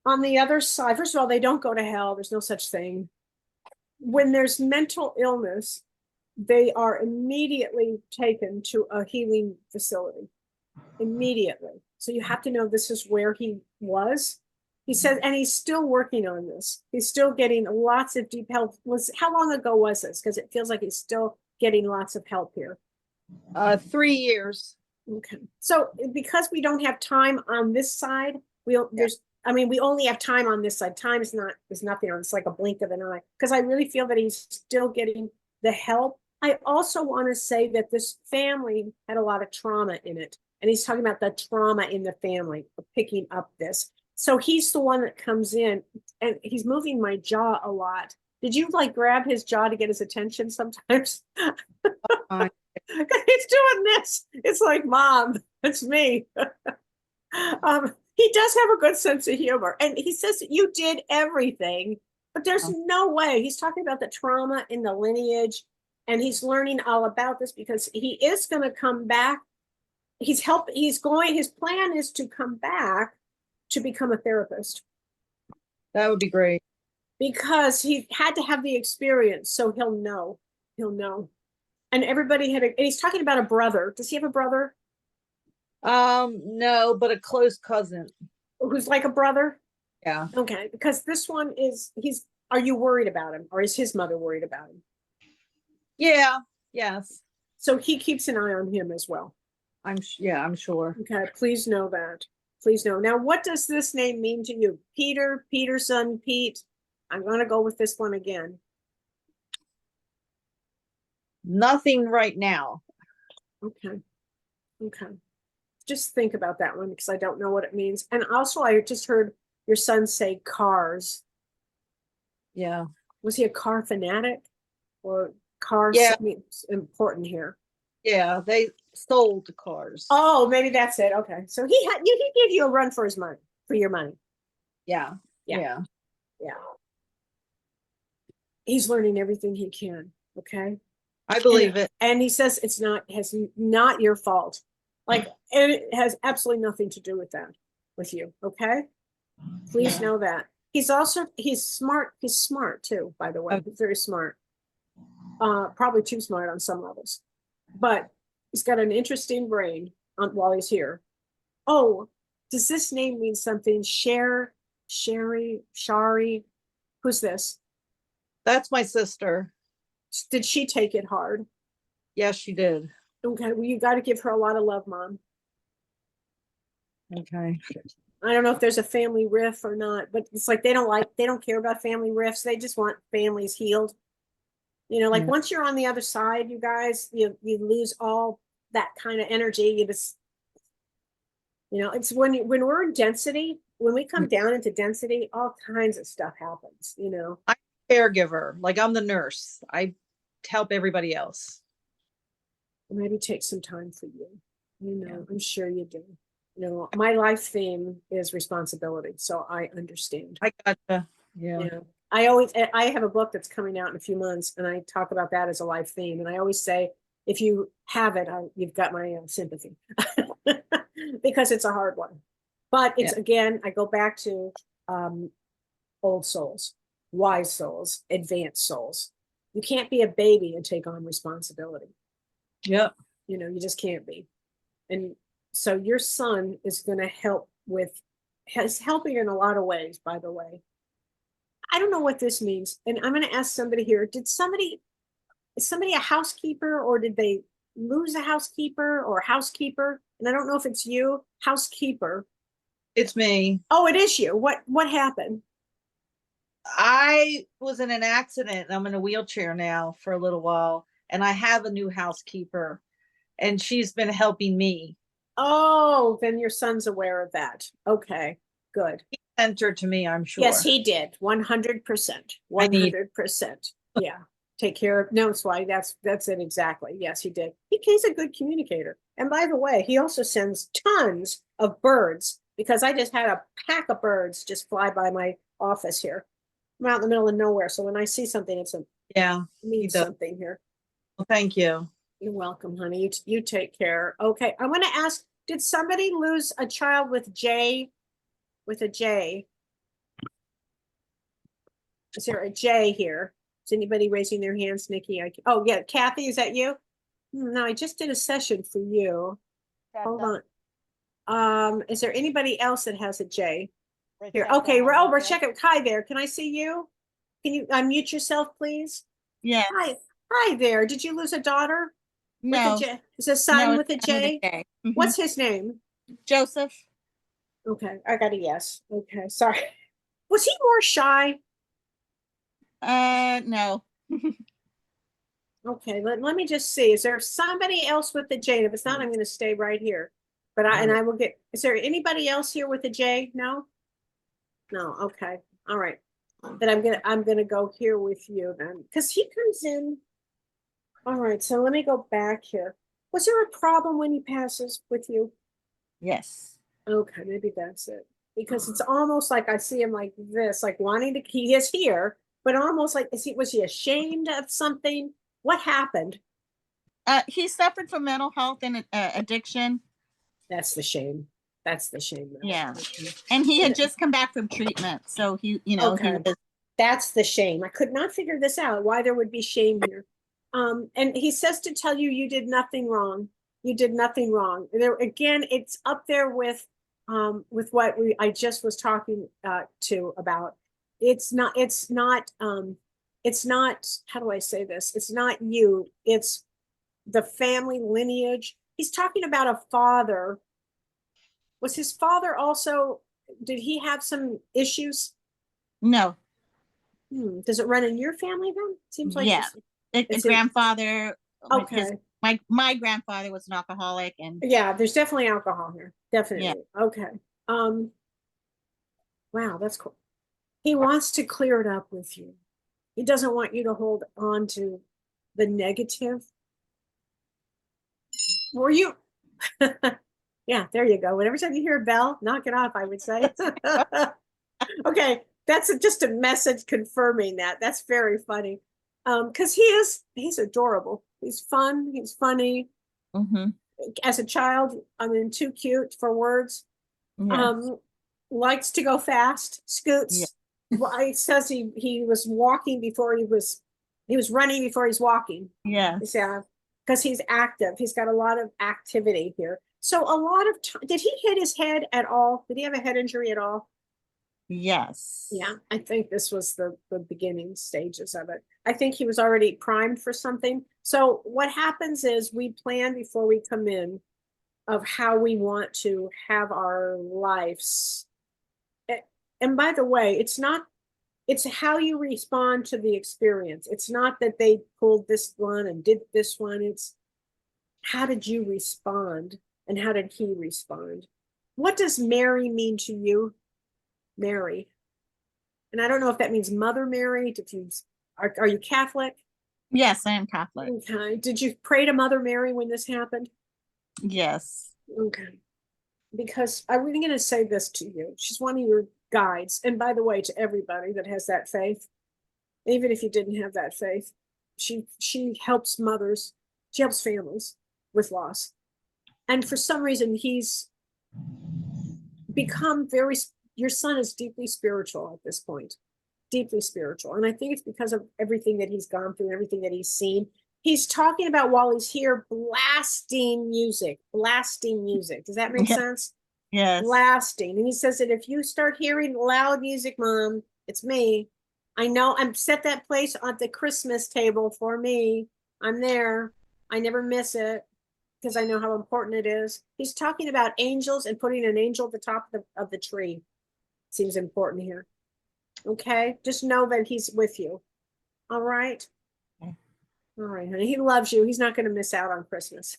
B: on the other side, first of all, they don't go to hell. There's no such thing. When there's mental illness, they are immediately taken to a healing facility. Immediately. So you have to know this is where he was. He says, and he's still working on this. He's still getting lots of deep help. How long ago was this? Because it feels like he's still getting lots of help here.
H: 3 years.
B: Okay. So because we don't have time on this side, we only have time on this side. Time is nothing on. It's like a blink of an eye. Because I really feel that he's still getting the help. I also want to say that this family had a lot of trauma in it. And he's talking about the trauma in the family of picking up this. So he's the one that comes in and he's moving my jaw a lot. Did you like grab his jaw to get his attention sometimes? He's doing this. It's like, Mom, it's me. He does have a good sense of humor. And he says you did everything, but there's no way. He's talking about the trauma in the lineage. And he's learning all about this because he is going to come back. His plan is to come back to become a therapist.
H: That would be great.
B: Because he had to have the experience, so he'll know. And everybody and he's talking about a brother. Does he have a brother?
H: No, but a close cousin.
B: Who's like a brother?
H: Yeah.
B: Okay, because this one are you worried about him? Or is his mother worried about him?
H: Yeah. Yes.
B: So he keeps an eye on him as well.
H: I'm sure.
B: Okay, please know that. Please know. Now, what does this name mean to you? Peter, Peterson, Pete. I'm going to go with this one again.
H: Nothing right now.
B: Okay. Just think about that one because I don't know what it means. And also, I just heard your son say cars.
H: Yeah.
B: Was he a car fanatic or cars?
H: Yeah.
B: Important here.
H: Yeah, they sold the cars.
B: Oh, maybe that's it. Okay. So he gave you a run for your money.
H: Yeah.
B: He's learning everything he can. Okay.
H: I believe it.
B: And he says it's not your fault. Like, and it has absolutely nothing to do with that, with you. Okay. Please know that. He's smart. He's smart too, by the way. He's very smart. Probably too smart on some levels, but he's got an interesting brain while he's here. Oh, does this name mean something? Shari? Who's this?
H: That's my sister.
B: Did she take it hard?
H: Yes, she did.
B: Okay, well, you got to give her a lot of love, Mom.
H: Okay.
B: I don't know if there's a family rift or not, but it's like they don't care about family rifts. They just want families healed. You know, like
H: Yeah.
B: once you're on the other side, you guys, you lose all that kind of energy. You just, it's when we're in density, when we come down into density, all kinds of stuff happens,
H: Caregiver, like I'm the nurse. I help everybody else.
B: Maybe take some time for you.
H: Yeah.
B: I'm sure you do. My life theme is responsibility, so I understand.
H: I gotcha. Yeah.
B: I have a book that's coming out in a few months, and I talk about that as a life theme. And I always say, if you have it, you've got my sympathy, because it's a hard one. But it's again, I go back to old souls, wise souls, advanced souls. You can't be a baby and take on responsibility.
H: Yep.
B: You just can't be. And so your son is going to help has helping in a lot of ways, by the way. I don't know what this means. And I'm going to ask somebody here, is somebody a housekeeper, or did they lose a housekeeper or housekeeper? And I don't know if it's you, housekeeper.
H: It's me.
B: Oh, it is you. What happened?
H: I was in an accident and I'm in a wheelchair now for a little while. And I have a new housekeeper and she's been helping me.
B: Oh, then your son's aware of that. Okay, good.
H: He sent her to me, I'm sure.
B: Yes, he did. 100%. 100%. Yeah. Take care of, no, it's why that's it exactly. Yes, he did. He's a good communicator. And by the way, he also sends tons of birds, because I just had a pack of birds just fly by my office here. I'm out in the middle of nowhere. So when I see something, it means something here.
H: Well, thank you.
B: You're welcome, honey. You take care. Okay. I'm going to ask, did somebody lose a child with a J? Is there a J here? Is anybody raising their hands, Nikki? Oh, yeah. Kathy, is that you? No, I just did a session for you. Hold on. Is there anybody else that has a J? Here. Okay. We're checking. Hi there. Can I see you? Can you unmute yourself, please?
I: Yeah.
B: Hi there. Did you lose a daughter?
I: No.
B: With a J? Is a son with a J?
I: Mhm.
B: What's his name?
I: Joseph?
B: Okay, I got a yes. Okay, sorry. Was he more shy?
I: No.
B: Okay, let me just see. Is there somebody else with the J? If it's not, I'm going to stay right here. But I will get. Is there anybody else here with a J? No. No. Okay. All right. Then I'm gonna go here with you then, because he comes in. All right. So let me go back here. Was there a problem when he passes with you?
I: Yes.
B: Okay, maybe that's it. Because it's almost like I see him like this, like wanting to, he is here, but almost like, was he ashamed of something? What happened?
I: He suffered from mental health and addiction.
B: That's the shame. That's the shame.
I: Yeah. And he had just come back from treatment. So he
B: Okay.
I: was,
B: That's the shame. I could not figure this out, why there would be shame here. And he says to tell you, you did nothing wrong. You did nothing wrong. There again, it's up there with what I just was talking to about. It's not, how do I say this? It's not you, it's the family lineage. He's talking about a father. Was his father also, did he have some issues?
I: no.
B: Does it run in your family then? Seems like
I: Yeah. A grandfather.
B: Okay.
I: My grandfather was an alcoholic, and
B: yeah, there's definitely alcohol here. Definitely. Yeah. Okay. Wow, that's cool. He wants to clear it up with you. He doesn't want you to hold on to the negative. Were you? Yeah, there you go. Whenever time you hear a bell, knock it off, I would say. Okay, that's just a message confirming that. That's very funny. Because he's adorable. He's fun. He's funny.
I: Mm-hmm.
B: As a child, I mean, too cute for words.
I: Yes.
B: Likes to go fast, scoots.
I: Yeah.
B: Well, it says he was walking before he was running before he's walking.
I: Yes.
B: Yeah, because he's active. He's got a lot of activity here. So a lot of did he hit his head at all? Did he have a head injury at all?
I: Yes.
B: Yeah, I think this was the beginning stages of it. I think he was already primed for something. So what happens is we plan before we come in of how we want to have our lives. And by the way, it's how you respond to the experience. It's not that they pulled this one and did this one. It's how did you respond and how did he respond? What does Mary mean to you? Mary. And I don't know if that means Mother Mary. If you are you Catholic?
I: Yes, I am Catholic.
B: Okay. Did you pray to Mother Mary when this happened?
I: Yes.
B: Okay. Because I'm going to say this to you. She's one of your guides. And by the way, to everybody that has that faith, even if you didn't have that faith, she helps mothers, she helps families with loss. And for some reason, he's become your son is deeply spiritual at this point, deeply spiritual. And I think it's because of everything that he's gone through, everything that he's seen. He's talking about while he's here, blasting music. Does that make sense?
I: Yes.
B: Blasting. And he says that if you start hearing loud music, Mom, it's me. I know I'm set that place on the Christmas table for me. I'm there. I never miss it because I know how important it is. He's talking about angels and putting an angel at the top of the tree. Seems important here. Okay. Just know that he's with you. All right.
I: Okay.
B: All right, honey. He loves you. He's not going to miss out on Christmas.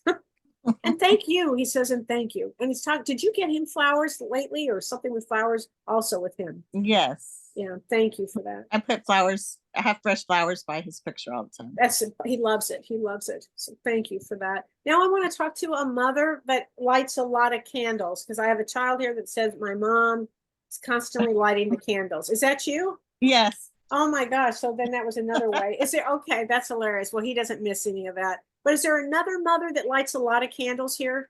B: And thank you, he says, and thank you. And he's talking, did you get him flowers lately or something with flowers also with him?
I: Yes.
B: Yeah, thank you for that.
I: I put flowers. I have fresh flowers by his picture all the time.
B: He loves it. He loves it. So thank you for that. Now I want to talk to a mother that lights a lot of candles because I have a child here that says my mom is constantly lighting the candles. Is that you?
I: Yes.
B: Oh my gosh. So then that was another way. Is it okay? That's hilarious. Well, he doesn't miss any of that. But is there another mother that lights a lot of candles here?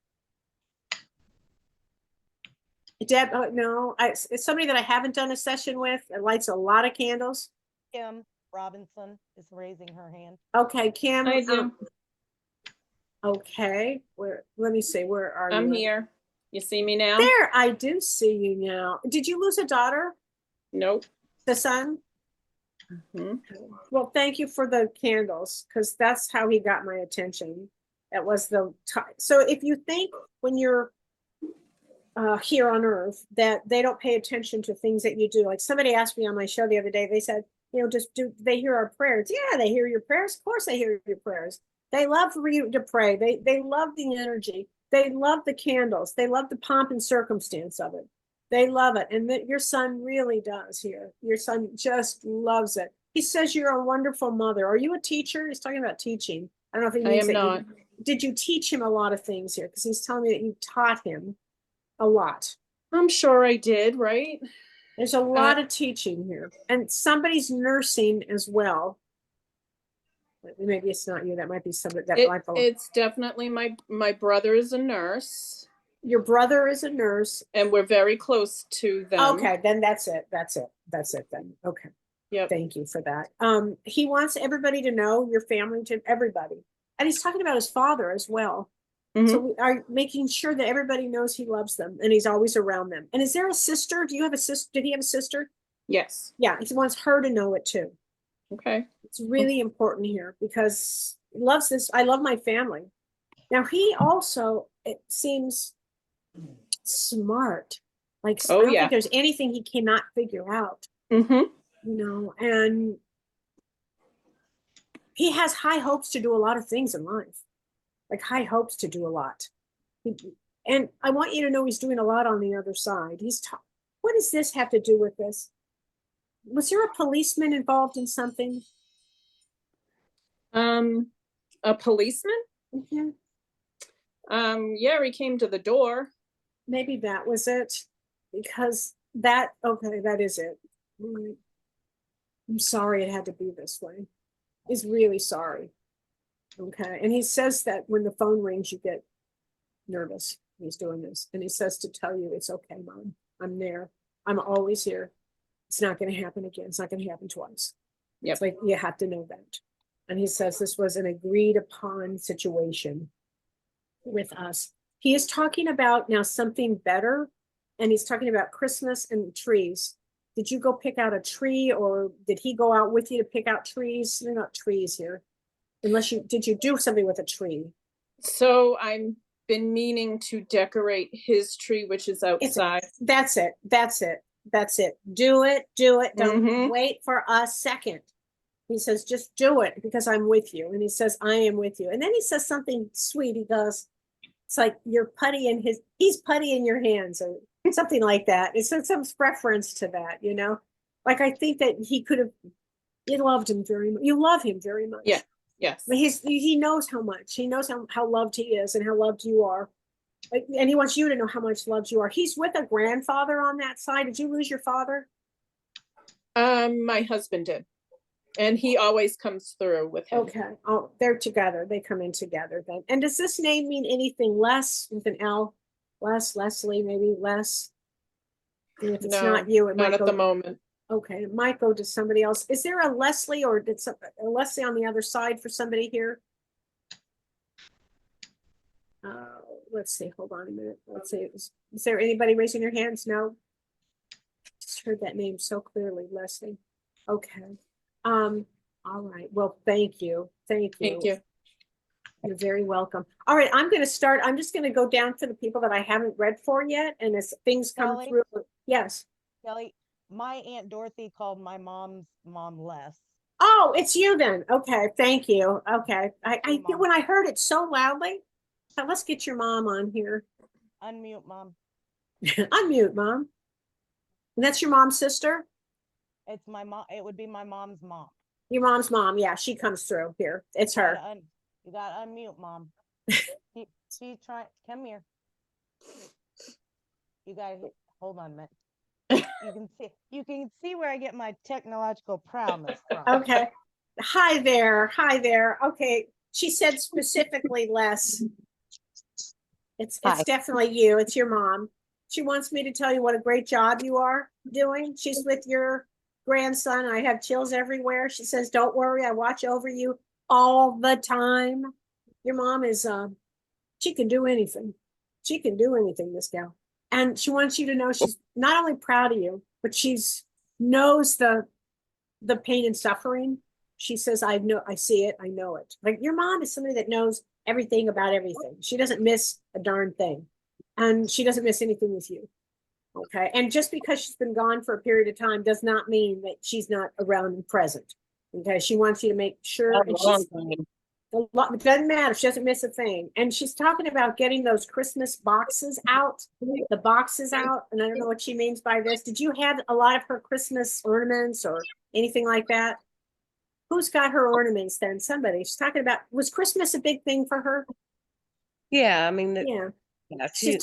B: Deb, no, it's somebody that I haven't done a session with that lights a lot of candles.
A: Kim Robinson is raising her hand.
B: Okay, Kim.
C: I do.
B: Okay, let me see, where are you?
C: I'm here. You see me now?
B: There, I do see you now. Did you lose a daughter?
C: Nope.
B: The son?
C: Mhm.
B: Well, thank you for the candles, because that's how he got my attention. That was so if you think when you're here on earth that they don't pay attention to things that you do, like somebody asked me on my show the other day, they said, just do they hear our prayers? Yeah, they hear your prayers. Of course they hear your prayers. They love for you to pray. They love the energy. They love the candles. They love the pomp and circumstance of it. They love it. And your son really does here. Your son just loves it. He says you're a wonderful mother. Are you a teacher? He's talking about teaching. I don't know if he
C: I
B: means
C: am
B: that
C: not.
B: did you teach him a lot of things here? Because he's telling me that you taught him a lot.
C: I'm sure I did, right?
B: There's a lot of teaching here. And somebody's nursing as well. Maybe it's not you. That might be somebody that might belong.
C: It's definitely my brother is a nurse.
B: Your brother is a nurse.
C: And we're very close to them.
B: Okay, then that's it. That's it then. Okay.
C: Yep.
B: Thank you for that. He wants everybody to know, your family, to everybody. And he's talking about his father as well.
C: Mhm.
B: So we are making sure that everybody knows he loves them and he's always around them. And is there a sister? Do you have a sister? Did he have a sister?
C: Yes.
B: Yeah, he wants her to know it too.
C: Okay.
B: It's really important here because he loves this. I love my family. Now he also, it seems smart. Like, I don't think there's anything he cannot figure out.
C: Mm-hmm.
B: And he has high hopes to do a lot of things in life. Like high hopes to do a lot. And I want you to know he's doing a lot on the other side. What does this have to do with this? Was there a policeman involved in something?
C: A policeman?
B: Mm-hmm.
C: Yeah, he came to the door.
B: Maybe that was it. Because okay, that is it. I'm sorry it had to be this way. is really sorry. Okay, and he says that when the phone rings, you get nervous. He's doing this, and he says to tell you it's okay, Mom. I'm there. I'm always here. It's not going to happen again. It's not going to happen twice. It's like you have to know that. And he says this was an agreed upon situation with us. He is talking about now something better, and he's talking about Christmas and trees. Did you go pick out a tree, or did he go out with you to pick out trees? They're not trees here. Unless did you do something with a tree?
J: So I'm been meaning to decorate his tree, which is outside.
B: That's it. That's it. That's it. Do it. Do it. Don't wait for a second. He says, just do it because I'm with you. And he says, I am with you. And then he says something sweet. He goes, it's like you're putty in he's putty in your hands or something like that. It's some reference to that, you know? Like, I think that you loved him very much. You love him very much.
J: Yeah. Yes.
B: But he knows how much. He knows how loved he is and how loved you are. And he wants you to know how much loved you are. He's with a grandfather on that side. Did you lose your father?
J: My husband did. And he always comes through with him.
B: Okay. Oh, they're together. They come in together then. And does this name mean anything less with an L? Leslie, maybe less? And if it's
J: No,
B: not you, it might
J: not at
B: go.
J: the moment.
B: Okay, it might go to somebody else. Is there a Leslie or a Leslie on the other side for somebody here? Let's see, hold on a minute. Let's see, is there anybody raising their hands? No? Just heard that name so clearly, Leslie. Okay. All right, well, thank you. Thank you.
J: Thank you.
B: You're very welcome. All right, I'm gonna start. I'm just gonna go down to the people that I haven't read for yet, and as things come
A: Kellee?
B: through, yes.
A: Kellee, my Aunt Dorothy called my mom's mom Les.
B: Oh, it's you then. Okay, thank you. Okay.
A: Hey, Mom.
B: When I heard it so loudly, let's get your mom on here.
A: Unmute, Mom.
B: Unmute, Mom. And that's your mom's sister?
A: It's my mom. It would be my mom's mom.
B: Your mom's mom. Yeah, she comes through here. It's her.
A: You got to unmute, Mom. She trying. Come here. You got to hold on a minute. You can see where I get my technological prowess from.
B: Okay. Hi there. Hi there. Okay. She said specifically Les. It's definitely you. It's your mom. She wants me to tell you what a great job you are doing. She's with your grandson. I have chills everywhere. She says, don't worry. I watch over you all the time. Your mom is, she can do anything. She can do anything, this gal. And she wants you to know she's not only proud of you, but knows the pain and suffering. She says, I see it. I know it. Like, your mom is somebody that knows everything about everything. She doesn't miss a darn thing. And she doesn't miss anything with you. Okay. And just because she's been gone for a period of time does not mean that she's not around and present. Okay. She wants you to make sure. And it doesn't matter. She doesn't miss a thing. And she's talking about getting those Christmas boxes out, the boxes out. And I don't know what she means by this. Did you have a lot of her Christmas ornaments or anything like that? Who's got her ornaments then? Somebody. She's talking about, was Christmas a big thing for her?
K: Yeah, I mean,
B: Yeah.
K: she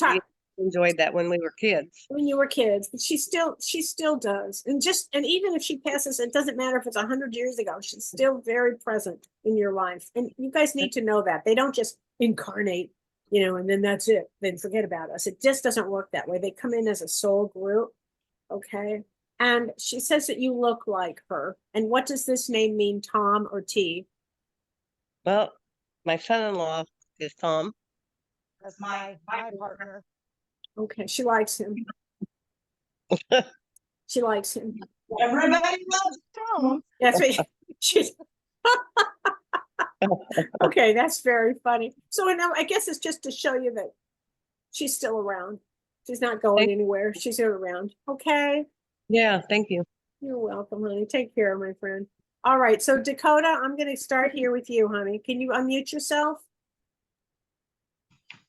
K: enjoyed that when we were kids.
B: When you were kids, but she still does. And even if she passes, it doesn't matter if it's 100 years ago, she's still very present in your life. And you guys need to know that. They don't just incarnate, and then that's it. Then forget about us. It just doesn't work that way. They come in as a soul group. Okay. And she says that you look like her. And what does this name mean, Tom or T?
K: Well, my son-in-law is Tom.
A: That's my partner.
B: Okay, she likes him. She likes him.
H: Everybody loves Tom.
B: That's what she's. Okay, that's very funny. So now I guess it's just to show you that she's still around. She's not going anywhere. She's around. Okay.
K: Yeah, thank you.
B: You're welcome, honey. Take care, my friend. All right, so Dakota, I'm going to start here with you, honey. Can you unmute yourself?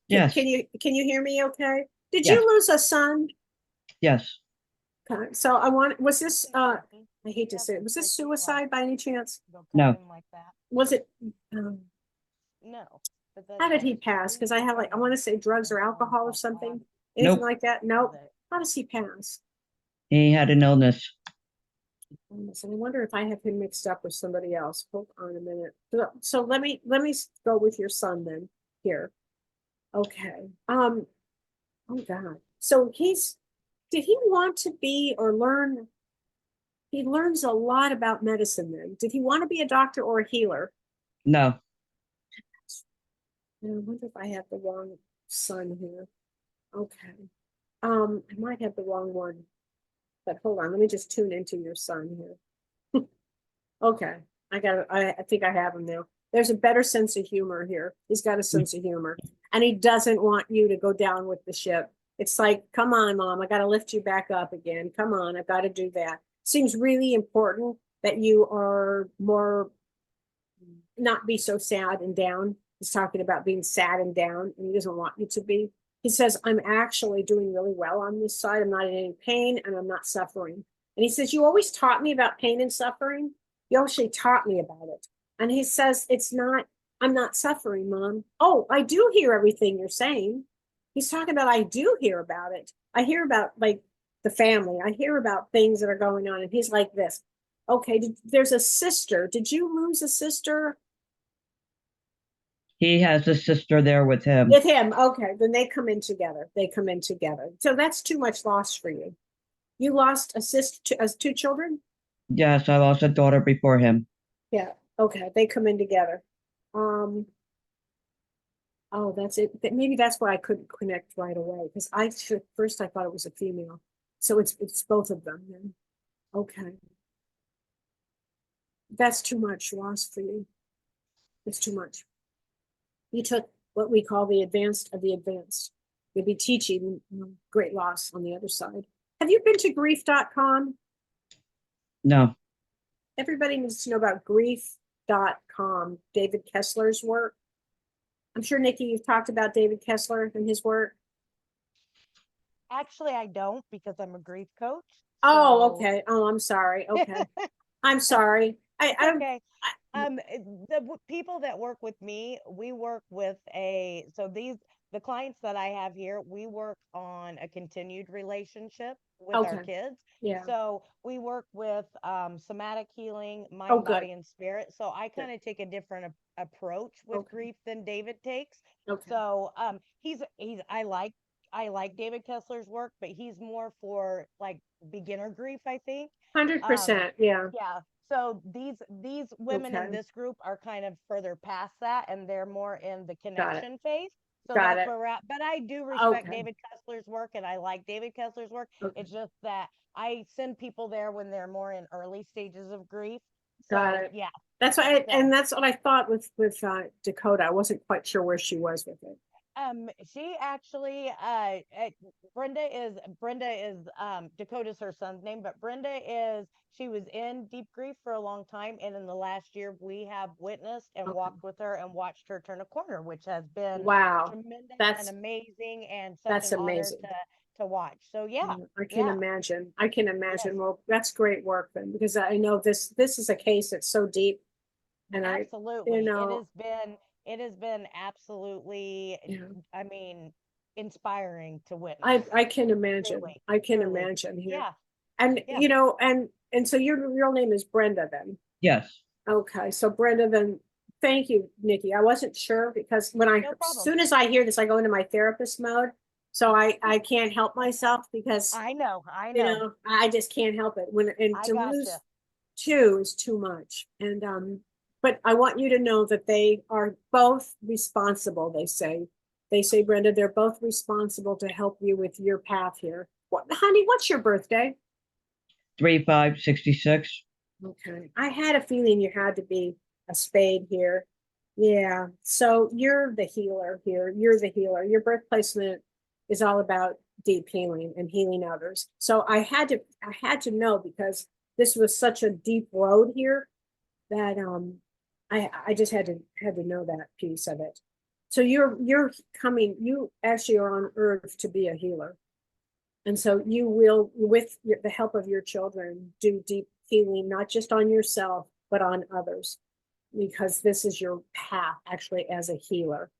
L: Yes.
B: Can you hear me okay? Did you lose a son?
L: Yes.
B: Okay. So was this I hate to say it, was this suicide by any chance?
L: No.
B: Was it
A: No.
B: how did he pass? Because I want to say drugs or alcohol or something. Anything
L: Nope.
B: like that? Nope. How does he pass?
L: He had an illness.
B: So I wonder if I have him mixed up with somebody else. Hold on a minute. So let me go with your son then here. Okay. Oh God. So did he want to be or learn? He learns a lot about medicine then. Did he want to be a doctor or a healer?
L: No.
B: I wonder if I have the wrong son here. Okay. I might have the wrong one. But hold on, let me just tune into your son here. Okay, I think I have him now. There's a better sense of humor here. He's got a sense of humor. And he doesn't want you to go down with the ship. It's like, come on, mom, I gotta lift you back up again. Come on, I've got to do that. Seems really important that you are more, not be so sad and down. He's talking about being sad and down, and he doesn't want you to be. He says, I'm actually doing really well on this side. I'm not in any pain and I'm not suffering. And he says, you always taught me about pain and suffering. You actually taught me about it. And he says, I'm not suffering, mom. Oh, I do hear everything you're saying. He's talking about, I do hear about it. I hear about like the family. I hear about things that are going on. And he's like this. Okay, there's a sister. Did you lose a sister?
L: He has a sister there with him.
B: With him, okay, then they come in together. They come in together. So that's too much loss for you. You lost a sister as two children?
L: Yes, I lost a daughter before him.
B: Yeah, okay, they come in together. Oh, that's it. Maybe that's why I couldn't connect right away, because first I thought it was a female. So it's both of them then. Okay. That's too much loss for you. It's too much. You took what we call the advanced of the advanced. You'll be teaching great loss on the other side. Have you been to grief.com?
L: No.
B: Everybody needs to know about grief.com, David Kessler's work. I'm sure, Nikki, you've talked about David Kessler and his work.
A: Actually, I don't, because I'm a grief coach.
B: Oh,
A: so-
B: okay. Oh, I'm sorry. Okay. I'm sorry.
A: It's
B: I
A: okay. People that work with me, we work with the clients that I have here, we work on a continued relationship with our
B: Okay.
A: kids.
B: Yeah.
A: So we work with somatic healing,
B: Oh,
A: mind,
B: good.
A: body, and spirit. So I kind of take a different approach with
B: Okay.
A: grief than David takes.
B: Okay.
A: So I like David Kessler's work, but he's more for like beginner grief, I think.
B: 100%. Yeah.
A: Yeah. So these women in
B: Okay.
A: this group are kind of further past that, and they're more in the
B: Got it.
A: connection phase. So
B: Got
A: that's
B: it.
A: where we're at. But I do respect
B: Okay.
A: David Kessler's work, and I like David Kessler's work.
B: Okay.
A: It's just that I send people there when they're more in early stages of grief.
B: Got
A: So
B: it.
A: yeah.
B: That's why,
A: So
B: and that's what I thought with Dakota. I wasn't quite sure where she was with it.
A: she actually Brenda is Dakota's her son's name, but she was in deep grief for a long time, and in the last year we have witnessed and
B: Okay.
A: walked with her and watched her turn a corner, which has been
B: Wow.
A: tremendous
B: That's
A: and amazing and such
B: that's
A: an honor
B: amazing.
A: to watch. So yeah.
B: I can
A: Yeah.
B: imagine. I can
A: Yes.
B: imagine. Well, that's great work then, because I know this is a case that's so deep, and
A: Absolutely.
B: know,
A: It has been absolutely,
B: yeah,
A: I mean, inspiring to witness.
B: I can imagine.
A: Truly,
B: I can
A: truly.
B: imagine here.
A: Yeah.
B: And
A: Yeah.
B: and so your real name is Brenda then.
L: Yes.
B: Okay, so Brenda, then thank you, Nikki. I wasn't sure because
A: No
B: as
A: problem.
B: soon as I hear this, I go into my therapist mode. So I can't help myself because
A: I know.
B: I just can't help it.
A: I
B: To
A: gotcha.
B: lose two is too much. And but I want you to know that they are both responsible, they say. They say, Brenda, they're both responsible to help you with your path here. Honey, what's your birthday?
L: 3/5/66.
B: Okay. I had a feeling you had to be a spade here. Yeah. So you're the healer here. You're the healer. Your birth placement is all about deep healing and healing others. So I had to know, because this was such a deep road here that I just had to know that piece of it. So you actually are on earth to be a healer. And so you will, with the help of your children, do deep healing, not just on yourself, but on others, because this is your path actually as a healer.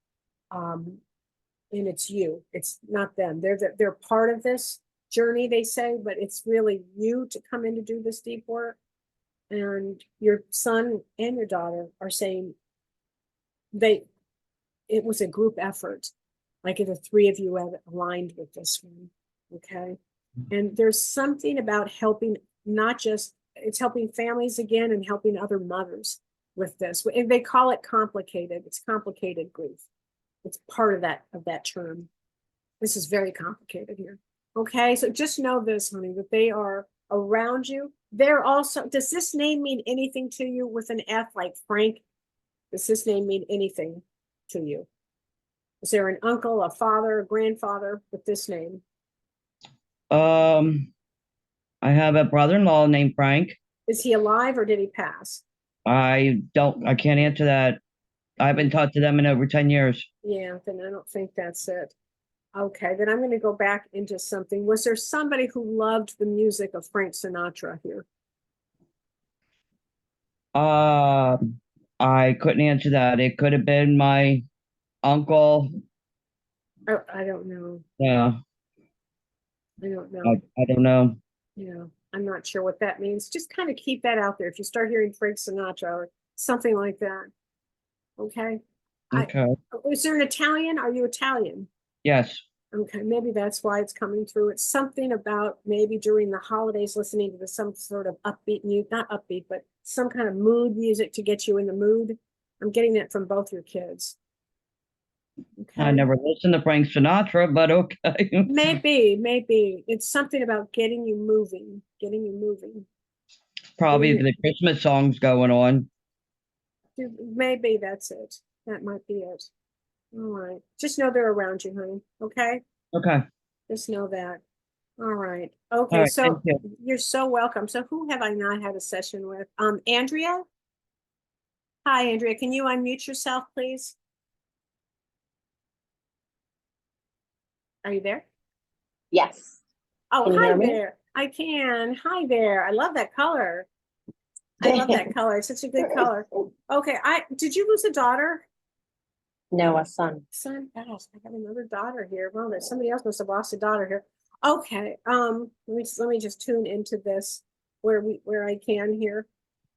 B: And it's you, it's not them. They're part of this journey, they say, but it's really you to come in to do this deep work. And your son and your daughter are saying it was a group effort. Like the three of you have aligned with this one. Okay. And there's something about helping, not just, it's helping families again and helping other mothers with this. And they call it complicated. It's complicated grief. It's part of that term. This is very complicated here. Okay. So just know this, honey, that they are around you. They're also, does this name mean anything to you with an F like Frank? Does this name mean anything to you? Is there an uncle, a father, a grandfather with this name?
L: I have a brother-in-law named Frank.
B: Is he alive or did he pass?
L: I can't answer that. I haven't talked to them in over 10 years.
B: Yeah, then I don't think that's it. Okay, then I'm going to go back into something. Was there somebody who loved the music of Frank Sinatra here?
L: I couldn't answer that. It could have been my uncle.
B: Oh, I don't know.
L: Yeah,
B: I don't know.
L: I don't know.
B: Yeah, I'm not sure what that means. Just kind of keep that out there. If you start hearing Frank Sinatra or something like that. Okay.
L: Okay.
B: Is there an Italian? Are you Italian?
L: Yes.
B: Okay, maybe that's why it's coming through. It's something about maybe during the holidays listening to some sort of upbeat music, not upbeat, but some kind of mood music to get you in the mood. I'm getting that from both your kids. Okay.
L: I never listened to Frank Sinatra, but okay.
B: Maybe. It's something about getting you moving.
L: Probably the Christmas songs going on.
B: Maybe that's it. That might be it. All right. Just know they're around you, honey. Okay?
L: Okay.
B: Just know that. All right. Okay.
L: All right,
B: So
L: thank you.
B: you're so welcome. So who have I not had a session with? Andrea? Hi, Andrea. Can you unmute yourself, please? Are you there?
M: Yes.
B: Oh,
M: Can you
B: hi
M: hear me?
B: there. I can. Hi there. I love that color. I love that color. It's such a good color. Okay. Did you lose a daughter?
M: No, a son.
B: Son, gosh, I have another daughter here. Well, there's somebody else must have lost a daughter here. Okay. Let me just tune into this where I can here.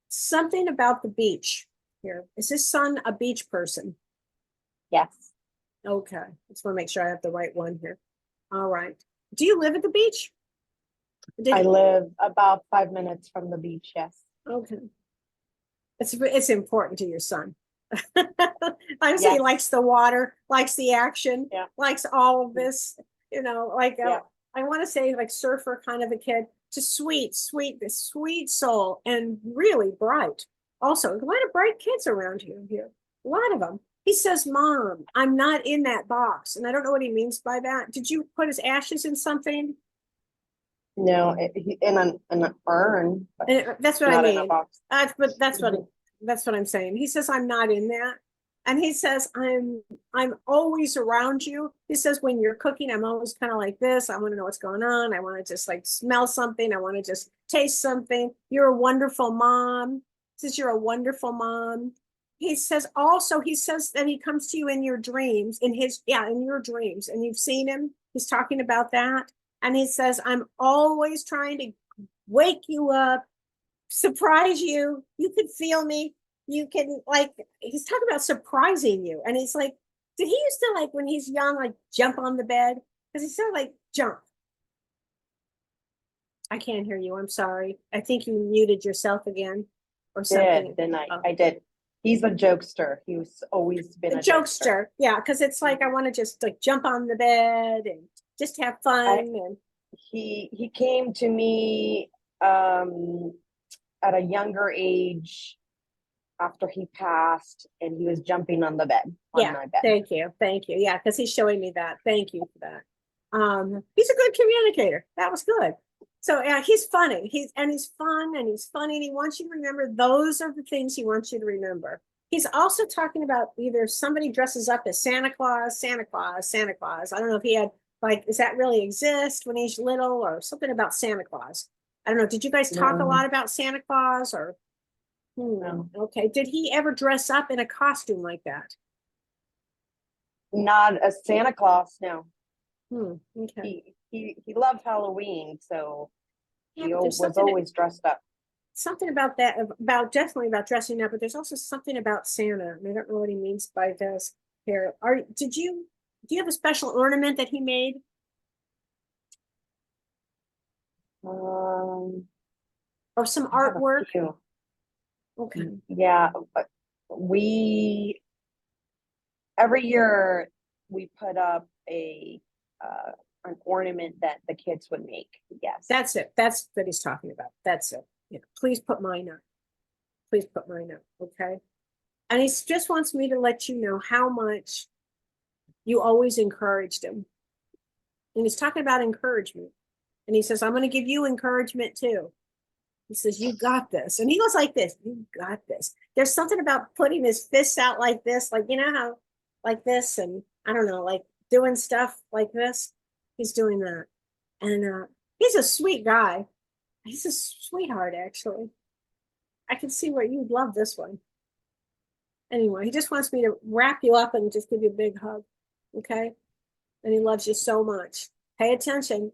B: Something about the beach here. Is this son a beach person?
M: Yes.
B: Okay. Just want to make sure I have the right one here. All right. Do you live at the beach?
M: I live about 5 minutes from the beach, yes.
B: Okay. It's important to your son. I say he likes the water, likes the action, likes all of this, like I want to say like surfer kind of a kid, just sweet, this sweet soul and really bright. Also, a lot of bright kids around here, a lot of them. He says, Mom, I'm not in that box. And I don't know what he means by that. Did you put his ashes in something?
M: No, in an urn.
B: That's what I mean.
M: In a box.
B: But that's what I'm saying. He says, I'm not in that. And he says, I'm always around you. He says, when you're cooking, I'm always kind of like this. I want to know what's going on. I want to just like smell something. I want to just taste something. You're a wonderful mom. He says, you're a wonderful mom. He says that he comes to you in your dreams, in your dreams, and you've seen him. He's talking about that. And he says, I'm always trying to wake you up, surprise you. You could feel me. You can he's talking about surprising you. And he's like, did he used to like when he's young, like jump on the bed? Because he said like jump. I can't hear you. I'm sorry. I think you muted yourself again or something.
M: I did. He's a jokester. He's always been a
B: jokester. Yeah, because it's like I want to just like jump on the bed and just have fun. And
M: he came to me at a younger age after he passed, and he was jumping on the bed. On my bed.
B: Thank you. Yeah, because he's showing me that. Thank you for that. He's a good communicator. That was good. So yeah, he's funny. He's fun and he's funny and he wants you to remember those are the things he wants you to remember. He's also talking about either somebody dresses up as Santa Claus. I don't know if he had does that really exist when he's little or something about Santa Claus? I don't know. Did you guys talk a lot about Santa Claus or? No. Okay. Did he ever dress up in a costume like that?
M: Not a Santa Claus, no.
B: Okay.
M: He loved Halloween, so he was always dressed up.
B: something about that, about definitely about dressing up, but there's also something about Santa. And I don't know what he means by this here. Do you have a special ornament that he made?
M: Um,
B: Or some
M: I have a
B: artwork?
M: few.
B: Okay.
M: Yeah, but we every year we put up an ornament that the kids would make. Yes.
B: That's it. That's what he's talking about. That's it. Yeah. Please put mine up. Please put mine up. Okay. And he just wants me to let you know how much you always encouraged him. And he's talking about encouragement. And he says, I'm going to give you encouragement too. He says, you got this. And he goes like this, you got this. There's something about putting his fists out like this, like, you know how, like this, and I don't know, like doing stuff like this. He's doing that. And he's a sweet guy. He's a sweetheart, actually. I can see where you'd love this one. Anyway, he just wants me to wrap you up and just give you a big hug. Okay? And he loves you so much. Pay attention.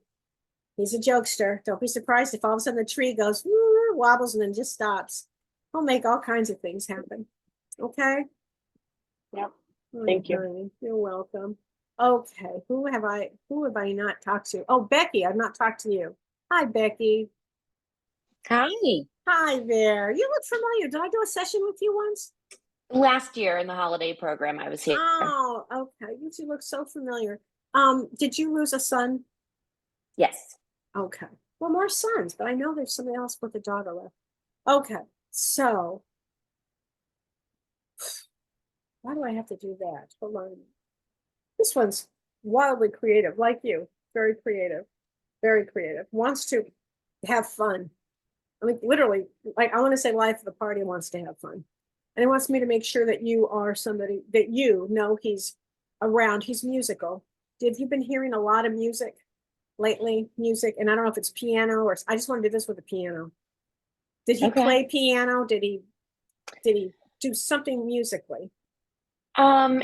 B: He's a jokester. Don't be surprised if all of a sudden the tree goes, wobbles, and then just stops. He'll make all kinds of things happen. Okay?
M: Yep. Thank you.
B: Honey, you're welcome. Okay, who have I not talked to? Oh, Becky, I've not talked to you. Hi, Becky.
N: Hi.
B: Hi there. You look familiar. Did I do a session with you once?
N: Last year in the holiday program, I was here.
B: Oh, okay. You look so familiar. Did you lose a son?
N: Yes.
B: Okay. Well, more sons, but I know there's somebody else with a daughter left. Okay, so why do I have to do that? Hold on. This one's wildly creative, like you. Very creative. Very creative. Wants to have fun. I mean, literally, like I want to say life of the party, wants to have fun. And he wants me to make sure that you are somebody that you know he's around. He's musical. Have you been hearing a lot of music lately? Music, and I don't know if it's piano or I just want to do this with a piano. Did he play piano? Did he do something musically?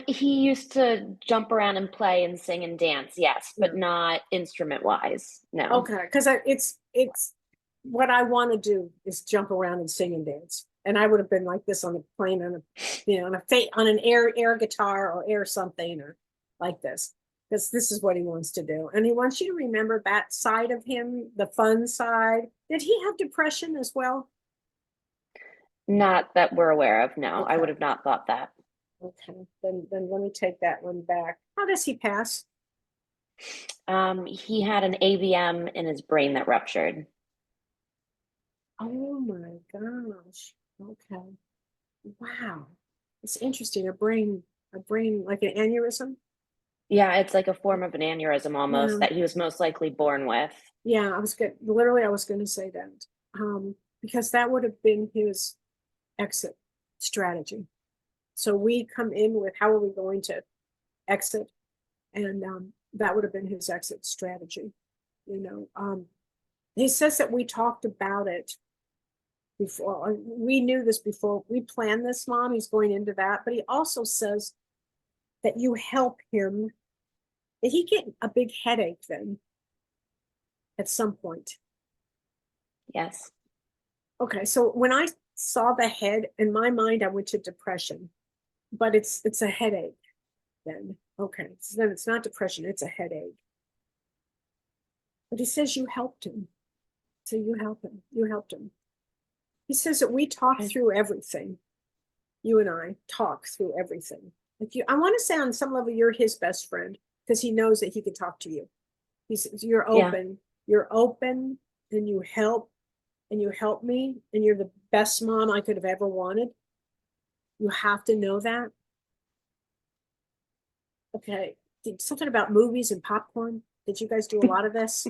N: He used to jump around and play and sing and dance, yes, but not instrument wise. No.
B: Okay, because it's what I want to do is jump around and sing and dance. And I would have been like this on a plane on an air guitar or air something or like this. Because this is what he wants to do. And he wants you to remember that side of him, the fun side. Did he have depression as well?
N: Not that we're aware of, no.
B: Okay.
N: I would have not thought that.
B: Okay, then let me take that one back. How does he pass?
N: He had an AVM in his brain that ruptured.
B: Oh my gosh. Okay. Wow. It's interesting. A brain like an aneurysm?
N: Yeah, it's like a form of an aneurysm almost
B: Yeah.
N: that he was most likely born with.
B: Yeah, I was going to say that. Because that would have been his exit strategy. So we come in with how are we going to exit? And that would have been his exit strategy. He says that we talked about it before. We knew this before we planned this, Mom. He's going into that, but he also says that you help him. Did he get a big headache then at some point?
N: Yes.
B: Okay, so when I saw the head, in my mind, I went to depression, but it's a headache then. Okay, so then it's not depression, it's a headache. But he says you helped him. So you helped him. He says that we talk through everything. You and I talk through everything. I want to say on some level, you're his best friend because he knows that he can talk to you. He says, you're open, and you help me, and you're the best mom I could have ever wanted. You have to know that. Okay. Something about movies and popcorn. Did you guys do a lot of this?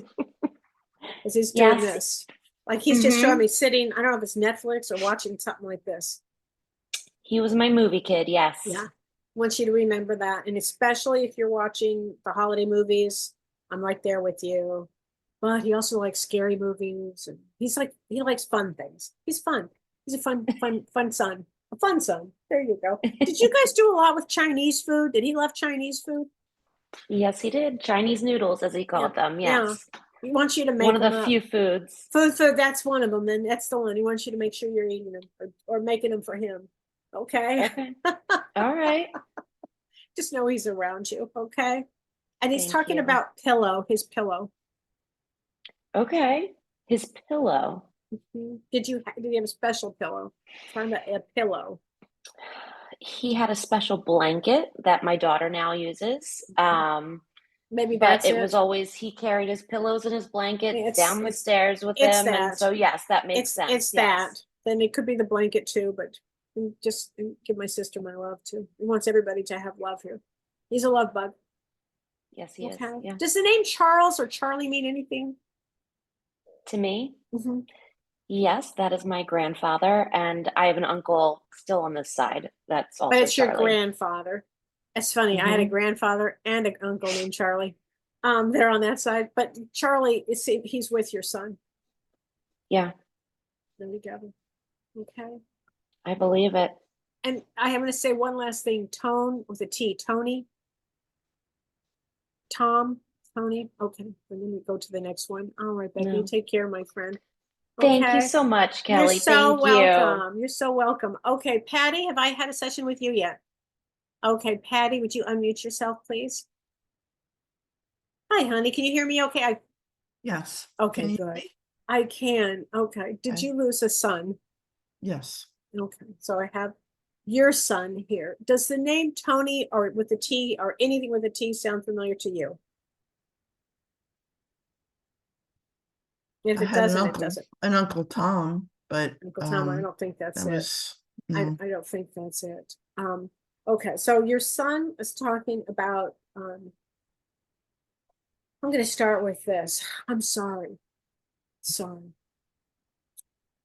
B: As he's doing this. Like he's just showing me sitting, I don't know if it's Netflix or watching something like this.
N: He was my movie kid, yes.
B: Yeah. I want you to remember that. And especially if you're watching the holiday movies, I'm right there with you. But he also likes scary movies, and he likes fun things. He's fun. He's a fun son. A fun son. There you go. Did you guys do a lot with Chinese food? Did he love Chinese food?
N: Yes, he did. Chinese noodles, as he called them. Yes.
B: He wants you to make
N: One of
B: them
N: the
B: up.
N: few foods.
B: Food, that's one of them. Then that's the one. He wants you to make sure you're eating them or making them for him. Okay.
N: Okay. All right.
B: Just know he's around you. Okay. And he's
N: Thank
B: talking
N: you.
B: about his pillow.
N: Okay. His pillow.
B: Did he have a special pillow? Talking about a pillow.
N: He had a special blanket that my daughter now uses.
B: Maybe
N: But
B: that's
N: it was always he carried his pillows and his blankets down the stairs with
B: it's
N: him. And
B: that.
N: so yes, that makes sense.
B: It's
N: yes.
B: that. Then it could be the blanket too, but just give my sister my love too. He wants everybody to have love here. He's a love bug.
N: Yes, he is.
B: Okay.
N: Yeah.
B: Does the name Charles or Charlie mean anything?
N: To me?
B: Mhm.
N: Yes, that is my grandfather, and I have an uncle still on this side. That's also
B: But it's your
N: Charlie.
B: grandfather. It's funny. I had a
N: Mhm.
B: grandfather and an uncle named Charlie. They're on that side. But Charlie he's with your son.
N: Yeah,
B: They're together. Okay.
N: I believe it.
B: And I am going to say one last thing. Tone with a T. Tony. Tom. Tony. Okay. And then we go to the next one. All right, Becky.
N: No.
B: Take care, my friend.
N: Thank you
B: Okay.
N: so much,
B: You're
N: Kelly.
B: so
N: Thank you.
B: welcome. You're so welcome. Okay, Patty, have I had a session with you yet? Okay, Patty, would you unmute yourself, please? Hi, honey. Can you hear me? Okay.
O: Yes.
B: Okay,
O: Can you
B: good.
O: hear me?
B: I can. Okay. Did
O: Okay.
B: you lose a son?
O: Yes.
B: Okay. So I have your son here. Does the name Tony or with the T or anything with a T sound familiar to you? If
O: I
B: it
O: had
B: doesn't, it doesn't.
O: an Uncle Tom, but
B: Uncle Tom, I don't think that's
O: that
B: it.
O: was
B: I
O: no.
B: don't think that's it. Okay, so your son is talking about, I'm going to start with this. I'm sorry. Sorry.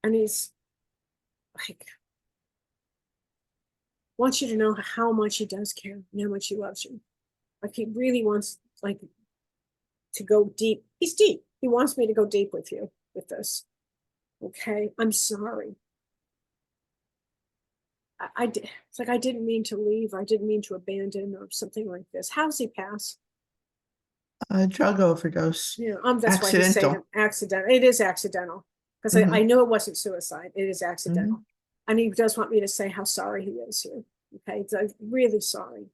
B: And he's like, wants you to know how much he does care and how much he loves you. Like he really wants like to go deep. He's deep. He wants me to go deep with you with this. Okay, I'm sorry. It's like I didn't mean to leave. I didn't mean to abandon or something like this. How's he pass?
O: A drug overdose.
B: Yeah, that's why he's saying accidental. It is accidental because I knew it wasn't suicide. It is accidental, and he does want me to say how sorry he is here. Okay, so I'm really sorry.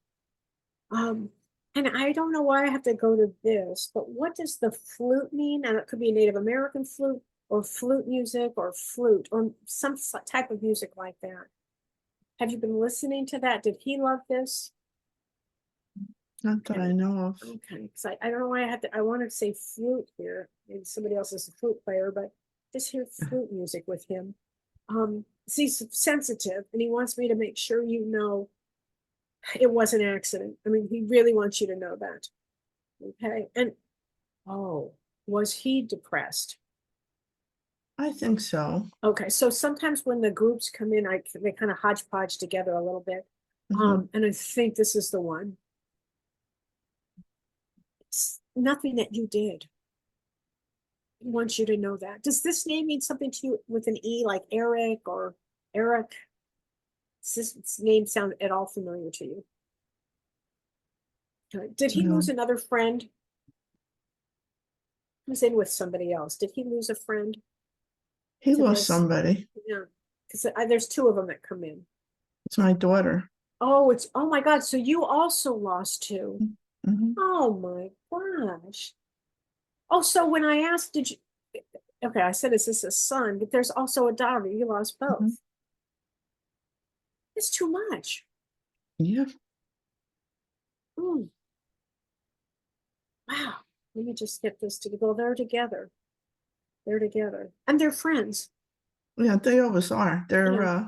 B: And I don't know why I have to go to this, but what does the flute mean? And it could be Native American flute or flute music or flute or some type of music like that. Have you been listening to that? Did he love this?
O: Not that I know of.
B: Okay, because I don't know why I want to say flute here. Maybe somebody else is a flute player, but just hear flute music with him. He's sensitive and he wants me to make sure you know it was an accident. I mean, he really wants you to know that. Okay, and was he depressed?
O: I think so.
B: Okay, so sometimes when the groups come in, they kind of hodgepodge together a little bit. And I think this is the one. It's nothing that you did. He wants you to know that. Does this name mean something to you with an E, like Eric or Eric? Does this name sound at all familiar to you? Okay. Did he lose another friend? He was in with somebody else. Did he lose a friend?
O: He lost somebody.
B: Yeah, because there's two of them that come in.
O: It's my daughter.
B: Oh my God. So you also lost two. Oh my gosh. Oh, so when I asked, okay, I said, is this a son? But there's also a daughter. You lost both. It's too much.
O: Yeah.
B: Wow. Let me just get this to go. They're together. They're together. And they're friends.
O: Yeah, they always are. They're
B: Yeah.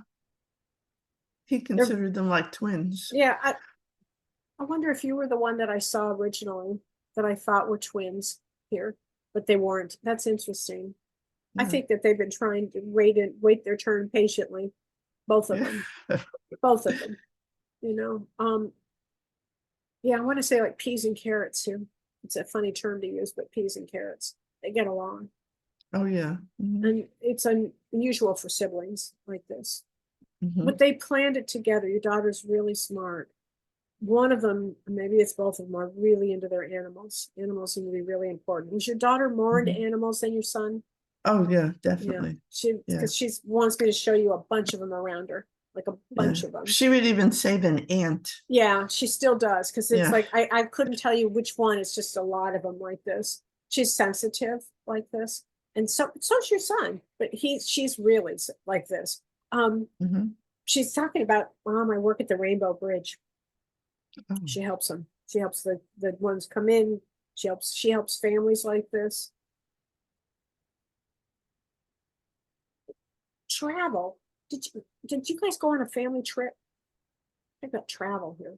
O: He considered them like twins.
B: Yeah. I wonder if you were the one that I saw originally that I thought were twins here, but they weren't. That's interesting. I think that they've been trying to wait their turn patiently. Both of them. Both of them. You know. Yeah, I want to say like peas and carrots here. It's a funny term to use, but peas and carrots, they get along.
O: Oh yeah.
B: And it's unusual for siblings like this. But they planned it together. Your daughter's really smart. one of them, maybe it's both of them, are really into their animals. Animals seem to be really important. Is your daughter more into animals than your son?
O: Oh yeah,
B: Yeah,
O: definitely.
B: she,
O: Yeah.
B: because she's wants me to show you a bunch of them around her, like a bunch
O: Yeah.
B: of them.
O: She would even save an ant.
B: Yeah, she still does, because it's
O: Yeah.
B: like I couldn't tell you which one. It's just a lot of them like this. She's sensitive like this, and so's your son, but she's really like this.
O: Mhm.
B: She's talking about, Mom, I work at the Rainbow Bridge.
O: Oh.
B: She helps them. She helps the ones come in. She helps families like this. Travel. Did you guys go on a family trip? I got travel here.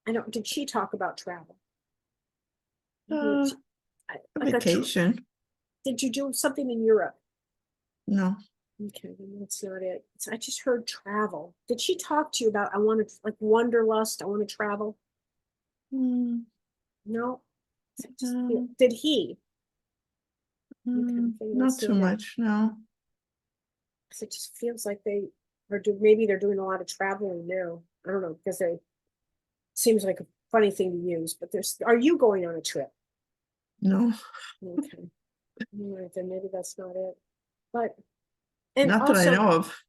B: I don't. Did she talk about travel?
O: A
B: Like a
O: vacation.
B: Did you do something in Europe?
O: No.
B: Okay, then that's not it. I just heard travel. Did she talk to you about, I want to, like, wanderlust, I want to travel?
O: Mm,
B: No.
O: no.
B: Did he?
O: Not too much, no.
B: Because it just feels like they are maybe they're doing a lot of traveling now. I don't know, because they seems like a funny thing to use, but are you going on a trip?
O: No.
B: Okay. All right, then maybe that's not it. But and
O: Not that I
B: also
O: know of.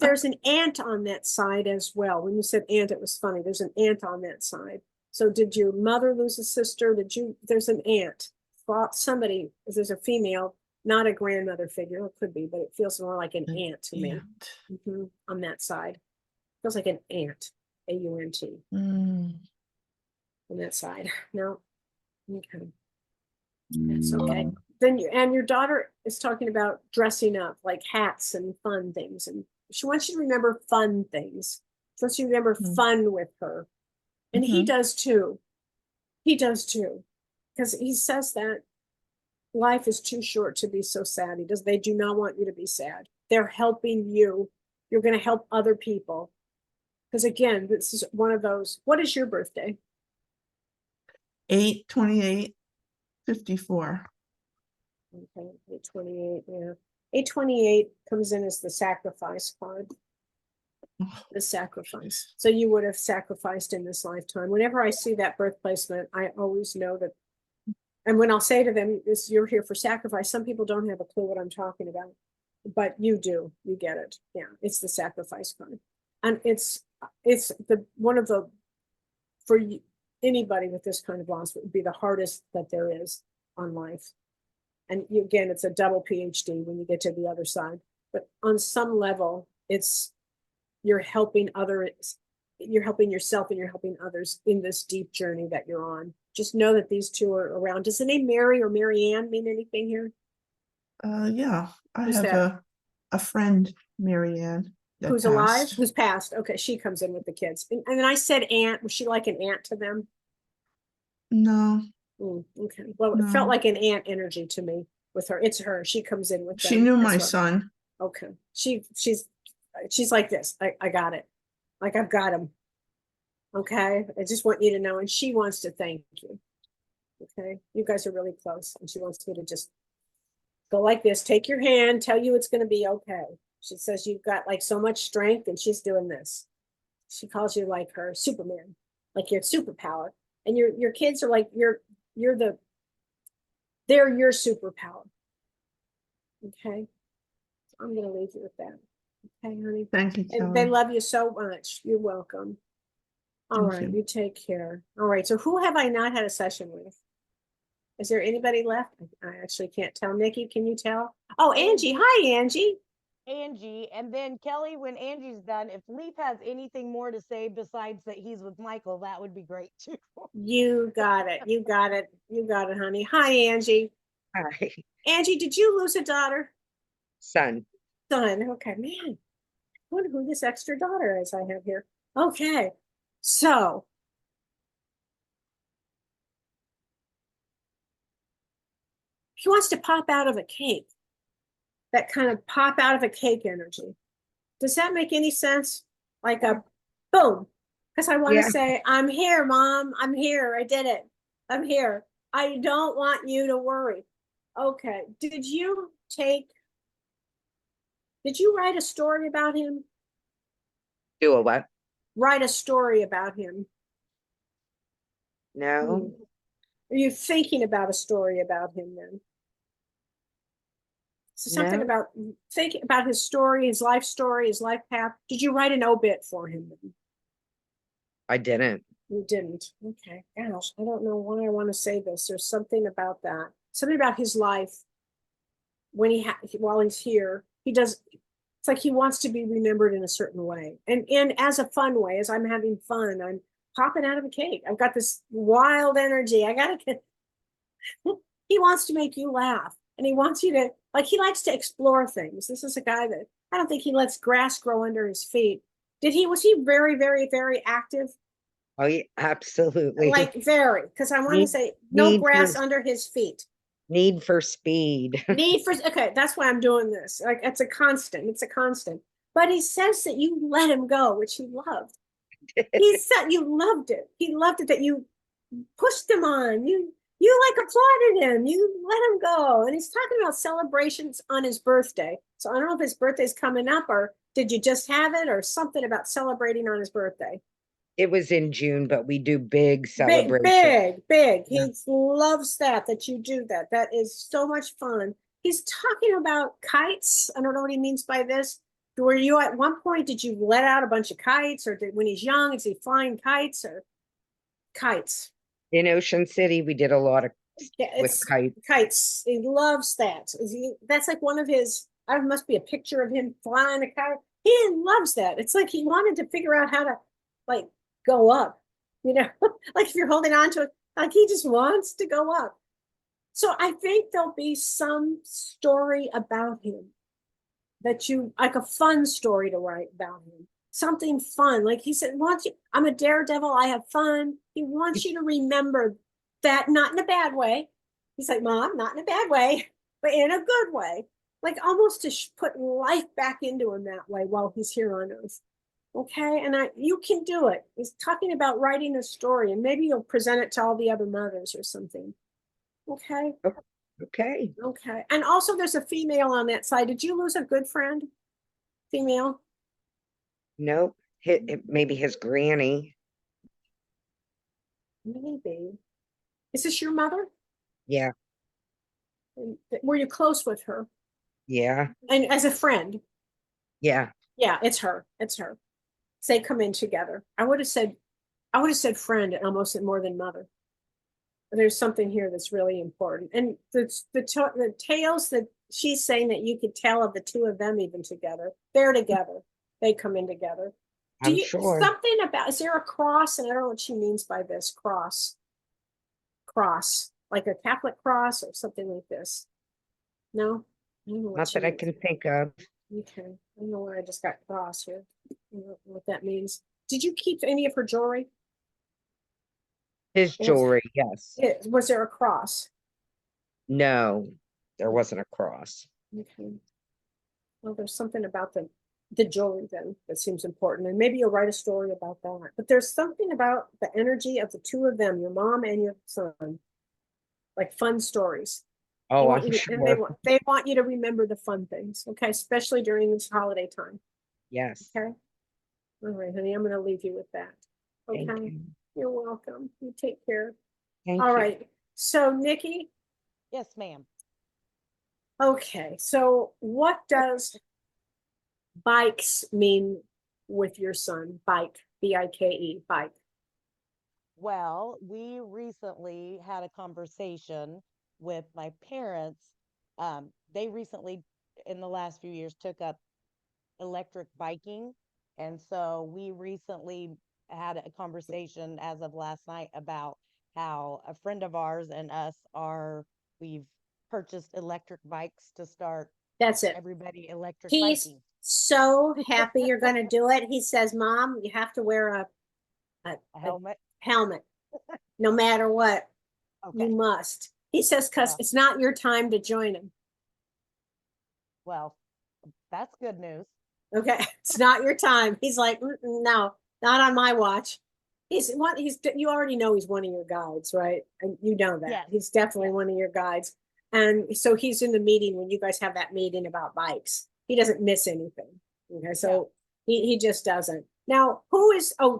B: there's an aunt on that side as well. When you said aunt, it was funny. There's an aunt on that side. So did your mother lose a sister? There's an aunt. Somebody, if there's a female, not a grandmother figure, it could be, but it feels more like an aunt to me. On that side. Feels like an aunt, AUNT.
O: Mm.
B: On that side. No. Okay. That's okay. Then your daughter is talking about dressing up, like hats and fun things, and she wants you to remember fun things. She wants you to remember fun with her, and he does too. He does too, because he says that life is too short to be so sad. They do not want you to be sad. They're helping you. You're going to help other people. Because again, this is one of those. What is your birthday?
O: 8/28/54.
B: Okay, 8/28, yeah. 8/28 comes in as the sacrifice card. The sacrifice. So you would have sacrificed in this lifetime. Whenever I see that birth placement, I always know that. And when I'll say to them, you're here for sacrifice, some people don't have a clue what I'm talking about. But you do, you get it. Yeah, it's the sacrifice card. And it's one of the, for anybody with this kind of loss, it would be the hardest that there is on life. And again, it's a double PhD when you get to the other side. But on some level, you're helping you're helping yourself and you're helping others in this deep journey that you're on. Just know that these two are around. Does the name Mary or Mary Ann mean anything here?
O: Yeah, I
B: Who's
O: have
B: that?
O: a friend, Mary Ann, that
B: Who's alive?
O: passed.
B: Who's passed? Okay, she comes in with the kids. And then I said aunt. Was she like an aunt to them?
O: No,
B: Okay. Well, it felt like an aunt energy to me with her. It's her. She comes in with them.
O: she knew
B: as
O: my
B: well.
O: son.
B: Okay. She's like this. I got it. Like I've got him. Okay. I just want you to know. And she wants to thank you. Okay. You guys are really close. And she wants me to just go like this, take your hand, tell you it's going to be okay. She says you've got like so much strength, and she's doing this. She calls you like her Superman, like your superpower. And your kids are like they're your superpower. Okay. I'm gonna leave you with that. Okay, honey.
O: Thank you,
B: And they
O: Kelly.
B: love you so much. You're welcome. All
O: Thank
B: right,
O: you.
B: you take care. All right. So who have I not had a session with? Is there anybody left? I actually can't tell. Nikki, can you tell? Oh, Angie. Hi, Angie.
A: Angie, and then Kellee, when Angie's done, if Leaf has anything more to say besides that he's with Michael, that would be great too.
B: You got it. You got it. You got it, honey. Hi, Angie.
P: Hi.
B: Angie, did you lose a daughter?
P: Son.
B: Son. Okay, man. I wonder who this extra daughter is I have here. Okay. So he wants to pop out of a cake. That kind of pop out of a cake energy. Does that make any sense? Like a boom. Because I want to say, I'm here, Mom. I'm here. I did it. I'm here. I don't want you to worry. Okay. Did you write a story about him?
P: Do a what?
B: Write a story about him.
P: No,
B: Are you thinking about a story about him then? So something
P: No.
B: about thinking about his story, his life path. Did you write an obit for him then?
P: I didn't.
B: You didn't. Okay. Gosh, I don't know why I want to say this. There's something about that. Something about his life when while he's here. He does. It's like he wants to be remembered in a certain way, and as a fun way. As I'm having fun, I'm popping out of a cake. I've got this wild energy. I gotta. He wants to make you laugh, and he wants you to like. He likes to explore things. This is a guy that I don't think he lets grass grow under his feet. Was he very, very, very active?
P: Oh, yeah, absolutely.
B: Like very, because I want to
P: Need-
B: say no
P: need
B: grass
P: for-
B: under his feet.
P: Need for speed.
B: Need for okay, that's why I'm doing this. Like it's a constant. It's a constant. But he says that you let him go, which he loved. He said you loved it. He loved it that you pushed him on. You like applauded him. You let him go. And he's talking about celebrations on his birthday. So I don't know if his birthday's coming up or did you just have it or something about celebrating on his birthday.
P: It was in June, but we do big
B: Big,
P: celebrations.
B: big. He loves that you do that. That is so much fun. He's talking about kites. I don't know what he means by this. Were you at one point, did you let out a bunch of kites or when he's young, is he flying kites or kites?
P: In Ocean City, we did a lot of
B: Yeah,
P: with
B: it's
P: kites.
B: kites. He loves that. That's like one of his, I must be a picture of him flying a kite. He loves that. It's like he wanted to figure out how to like go up, like if you're holding on to it, like he just wants to go up. So I think there'll be some story about him that you like a fun story to write about him. Something fun. Like he said, I'm a daredevil, I have fun. He wants you to remember that, not in a bad way. He's like, Mom, not in a bad way, but in a good way. Like almost to put life back into him that way while he's here on earth. Okay, and you can do it. He's talking about writing a story, and maybe you'll present it to all the other mothers or something. Okay.
P: Okay.
B: Okay. And also, there's a female on that side. Did you lose a good friend? Female?
P: Nope. Maybe his granny.
B: Maybe. Is this your mother?
P: Yeah.
B: Were you close with her?
P: Yeah.
B: And as a friend?
P: Yeah.
B: Yeah, it's her. It's her. They come in together. I would have said friend and almost said more than mother. There's something here that's really important. And the tales that she's saying that you could tell of the two of them even together, they're together. They come in together.
P: I'm sure.
B: Something about, is there a cross? And I don't know what she means by this cross, like a Catholic cross or something like this. No? I don't know what
P: Not
B: she
P: that I
B: means.
P: can think of.
B: Okay. I don't know where I just got cross here. I don't know what that means. Did you keep any of her jewelry?
P: His jewelry, yes.
B: Was there a cross?
P: No, there wasn't a cross.
B: Okay. Well, there's something about the jewelry then that seems important. And maybe you'll write a story about that. But there's something about the energy of the two of them, your mom and your son, like fun stories.
P: Oh,
B: And
P: I'm
B: they want you to remember the fun things, okay? Especially during this holiday time.
P: Yes.
B: Okay. All right, honey, I'm gonna leave you with that. Okay.
P: Thank you.
B: You're welcome. You take care.
P: Thank
B: All
P: you.
B: right. So Nikki,
A: Yes, ma'am.
B: okay. So what does bikes mean with your son? Bike, B-I-K-E, bike.
A: Well, we recently had a conversation with my parents. They recently, in the last few years, took up electric biking. And so we recently had a conversation as of last night about how a friend of ours and us we've purchased electric bikes to start
B: That's it.
A: everybody electric
B: He's
A: biking.
B: so happy you're going to do it. He says, Mom, you have to wear a
A: helmet.
B: Helmet, no matter what.
A: Okay.
B: You must. He says, because it's not your time to join him.
A: Well, that's good news.
B: Okay, it's not your time. He's like, no, not on my watch. You already know he's one of your guides, right? And you know that.
A: Yes.
B: He's definitely one of your guides. And so he's in the meeting when you guys have that meeting about bikes. He doesn't miss anything. Okay, so he just doesn't. Now,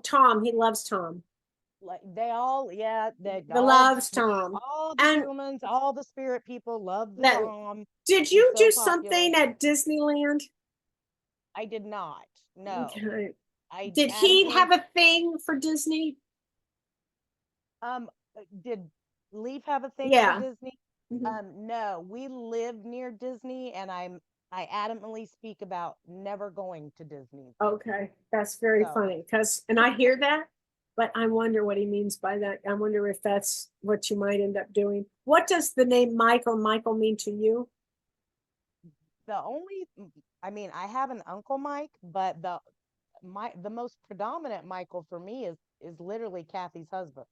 B: Tom, he loves Tom.
A: Like they all, yeah, they
B: The
A: all,
B: loves Tom.
A: all the
B: And
A: humans, all the spirit people love the
B: that,
A: Tom.
B: did
A: He's
B: you
A: so
B: do
A: popular.
B: something at Disneyland?
A: I did not. No.
B: Okay.
A: I
B: Did he
A: adamantly
B: have a thing for Disney?
A: did Leaf have a thing for
B: Yeah.
A: Disney? No, we live near Disney, and I adamantly speak about never going to Disney.
B: Okay, that's very
A: So-
B: funny because, and I hear that, but I wonder what he means by that. I wonder if that's what you might end up doing. What does the name Michael mean to you?
A: The only, I mean, I have an Uncle Mike, but the most predominant Michael for me is literally Kathy's husband.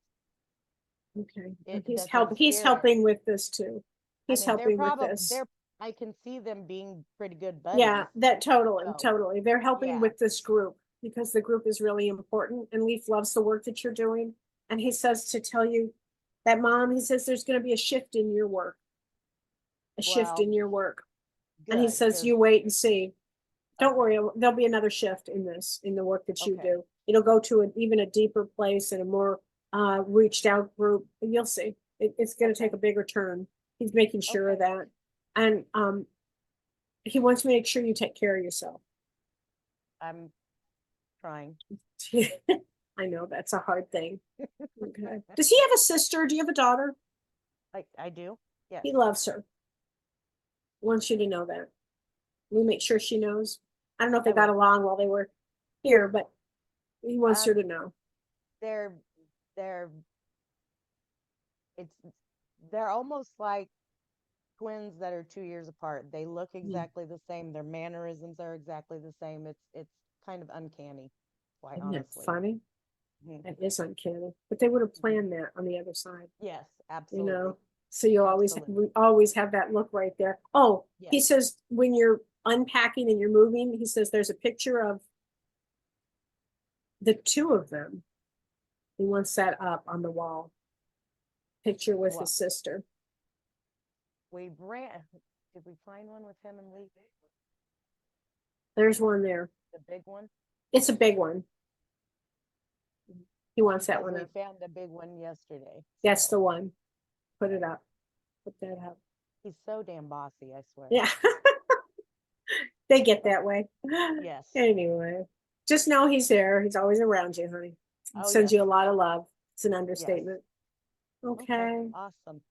B: Okay,
A: It-
B: he's
A: that's in
B: he's
A: spirit.
B: helping with this too.
A: I
B: He's
A: mean, they're
B: helping with
A: probably
B: this.
A: they're. I can see them being pretty good buddies.
B: Yeah, that totally,
A: So,
B: totally. They're helping
A: yeah.
B: with this group because the group is really important and Leaf loves the work that you're doing. And he says to tell you that, Mom, he says there's going to be a shift in your work. A shift
A: Well,
B: in your work. And he
A: good,
B: says,
A: 'cause-
B: you wait and see. Don't
A: Okay.
B: worry, there'll be another shift in the work that you
A: Okay.
B: do. It'll go to even a deeper place and a more reached out group. And you'll see. It's going to take a bigger turn. He's making sure of that. And he wants to make sure you take care of yourself.
A: I'm trying.
B: I know that's a hard thing. Okay. Does he have a sister? Do you have a daughter?
A: I do. Yes.
B: He loves her. Wants you to know that. We make sure she knows. I don't know if they got along while they were here, but he wants her to know.
A: They're it's they're almost like twins that are 2 years apart. They look exactly the same. Their mannerisms are exactly the same. It's kind of uncanny, quite
B: Isn't it
A: honestly.
B: funny?
A: Mhm.
B: It is uncanny, but they would have planned that on the other side.
A: Yes,
B: You
A: absolutely.
B: know, so you always have that look right there. Oh, he
A: Yes.
B: says when you're unpacking and you're moving, he says there's a picture of the two of them. He wants that up on the wall. Picture with
A: Wow.
B: his sister.
A: We ran. Did we find one with him and Lee?
B: There's one there.
A: The big one.
B: It's a big one. He wants that
A: Because
B: one
A: we
B: up.
A: found a big one yesterday.
B: That's the one. Put it up. Put that up.
A: He's so damn bossy, I swear.
B: Yeah. They get that way.
A: Yes.
B: Anyway, just know he's there. He's always around you, honey.
A: Oh,
B: Sends
A: yes.
B: you a lot of love. It's an understatement. Okay.
A: Awesome.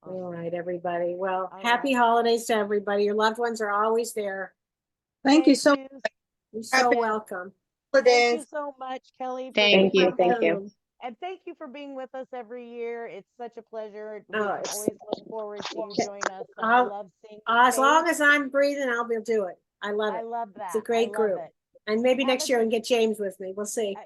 B: All right, everybody. Well,
A: All
B: happy holidays to everybody. Your loved ones are always there.
H: Thank you so
B: You're so
H: Happy
B: welcome.
A: Thank you
H: holidays.
A: so much, Kellee. For
E: Thank
A: being
E: you.
A: with
E: Thank
A: us.
E: you.
A: And thank you for being with us every year. It's such a pleasure. We
B: Oh,
A: always
B: it's-
A: look forward to you join us. And I
B: I'll-
A: love seeing your
B: As long
A: face.
B: as I'm breathing, I'll be do it. I love it.
A: I love that.
B: It's a great
A: I love
B: group.
A: it.
B: And maybe
A: Have
B: next
A: a
B: year I
A: good-
B: can get James with me. We'll see.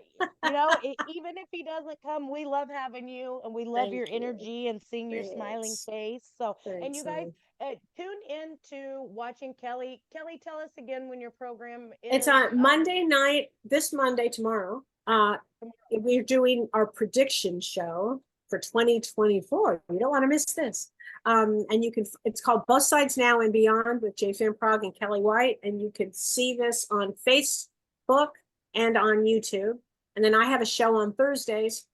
A: You know, even if he doesn't come, we love having you, and we love
B: Thank
A: your
B: you.
A: energy and seeing your smiling
B: Thanks.
A: face. So, and
B: Thanks,
A: you guys,
B: honey.
A: tune in to watching Kellee. Kellee, tell us again when your program is.
B: It's on Monday night, this Monday, tomorrow. We're doing our prediction show for 2024. You don't want to miss this. And you can, it's called Both Sides Now and Beyond with Jay Van Prague and Kellee White. And you can see this on Facebook and on YouTube. And then I have a show on Thursdays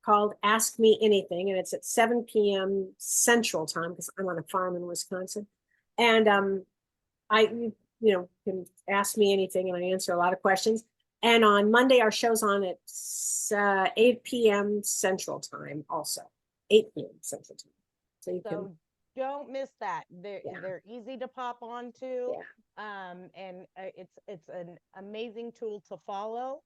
B: called Ask Me Anything. And it's at 7 p.m. Central Time because I'm on a farm in Wisconsin. And can ask me anything and I answer a lot of questions. And on Monday, our show's on at 8 p.m. Central Time also. 8 p.m. Central Time. So you can.
A: Don't miss that. They're easy to pop onto. And it's an amazing tool to follow.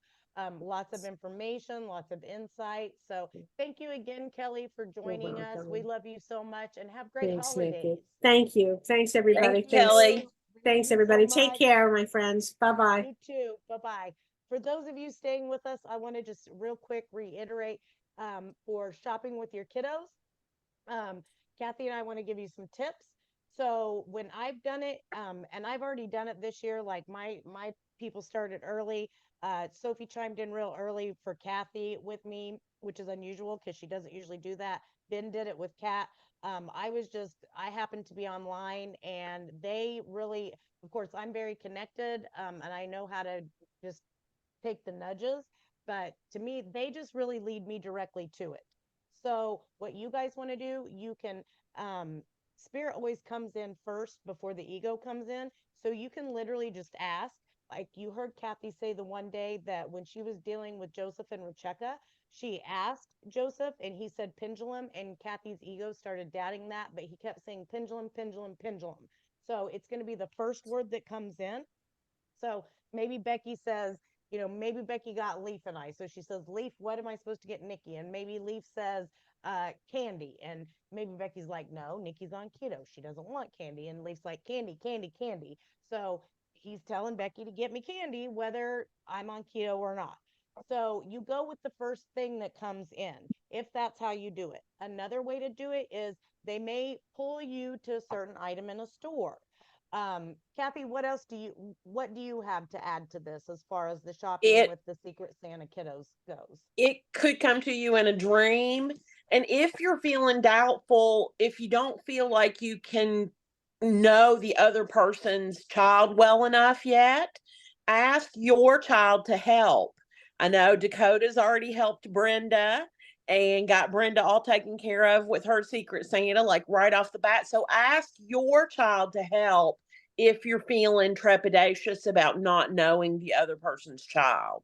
A: Lots of information, lots of insight. So thank you again, Kellee, for joining us. We love you so much and have great
B: Thanks,
A: holidays.
B: Nikki. Thank you. Thanks, everybody.
C: Thanks, Kellee.
B: Thanks,
A: you so
B: everybody. Take
A: much.
B: care, my friends. Bye-bye.
A: You too. Bye-bye. For those of you staying with us, I want to just real quick reiterate for shopping with your kiddos. Kathy and I want to give you some tips. So when I've done it, and I've already done it this year, like my people started early. Sophie chimed in real early for Kathy with me, which is unusual because she doesn't usually do that. Ben did it with Kat. I happened to be online and they really, of course, I'm very connected, and I know how to just take the nudges, but to me, they just really lead me directly to it. So what you guys want to do, you can, spirit always comes in first before the ego comes in. So you can literally just ask, like you heard Kathy say the one day that when she was dealing with Joseph and Rebecca, she asked Joseph and he said pendulum, and Kathy's ego started doubting that, but he kept saying pendulum, pendulum, pendulum. So it's going to be the first word that comes in. So maybe Becky says, maybe Becky got Leaf and I. So she says, Leaf, what am I supposed to get Nikki? And maybe Leaf says, candy. And maybe Becky's like, no, Nikki's on keto. She doesn't want candy. And Leaf's like, candy, candy, candy. So he's telling Becky to get me candy, whether I'm on keto or not. So you go with the first thing that comes in, if that's how you do it. Another way to do it is they may pull you to a certain item in a store. Kathy, what do you have to add to this as far as the shopping with the Secret Santa kiddos goes?
C: It could come to you in a dream. And if you're feeling doubtful, if you don't feel like you can know the other person's child well enough yet, ask your child to help. I know Dakota's already helped Brenda and got Brenda all taken care of with her Secret Santa, like right off the bat. So ask your child to help if you're feeling trepidatious about not knowing the other person's child.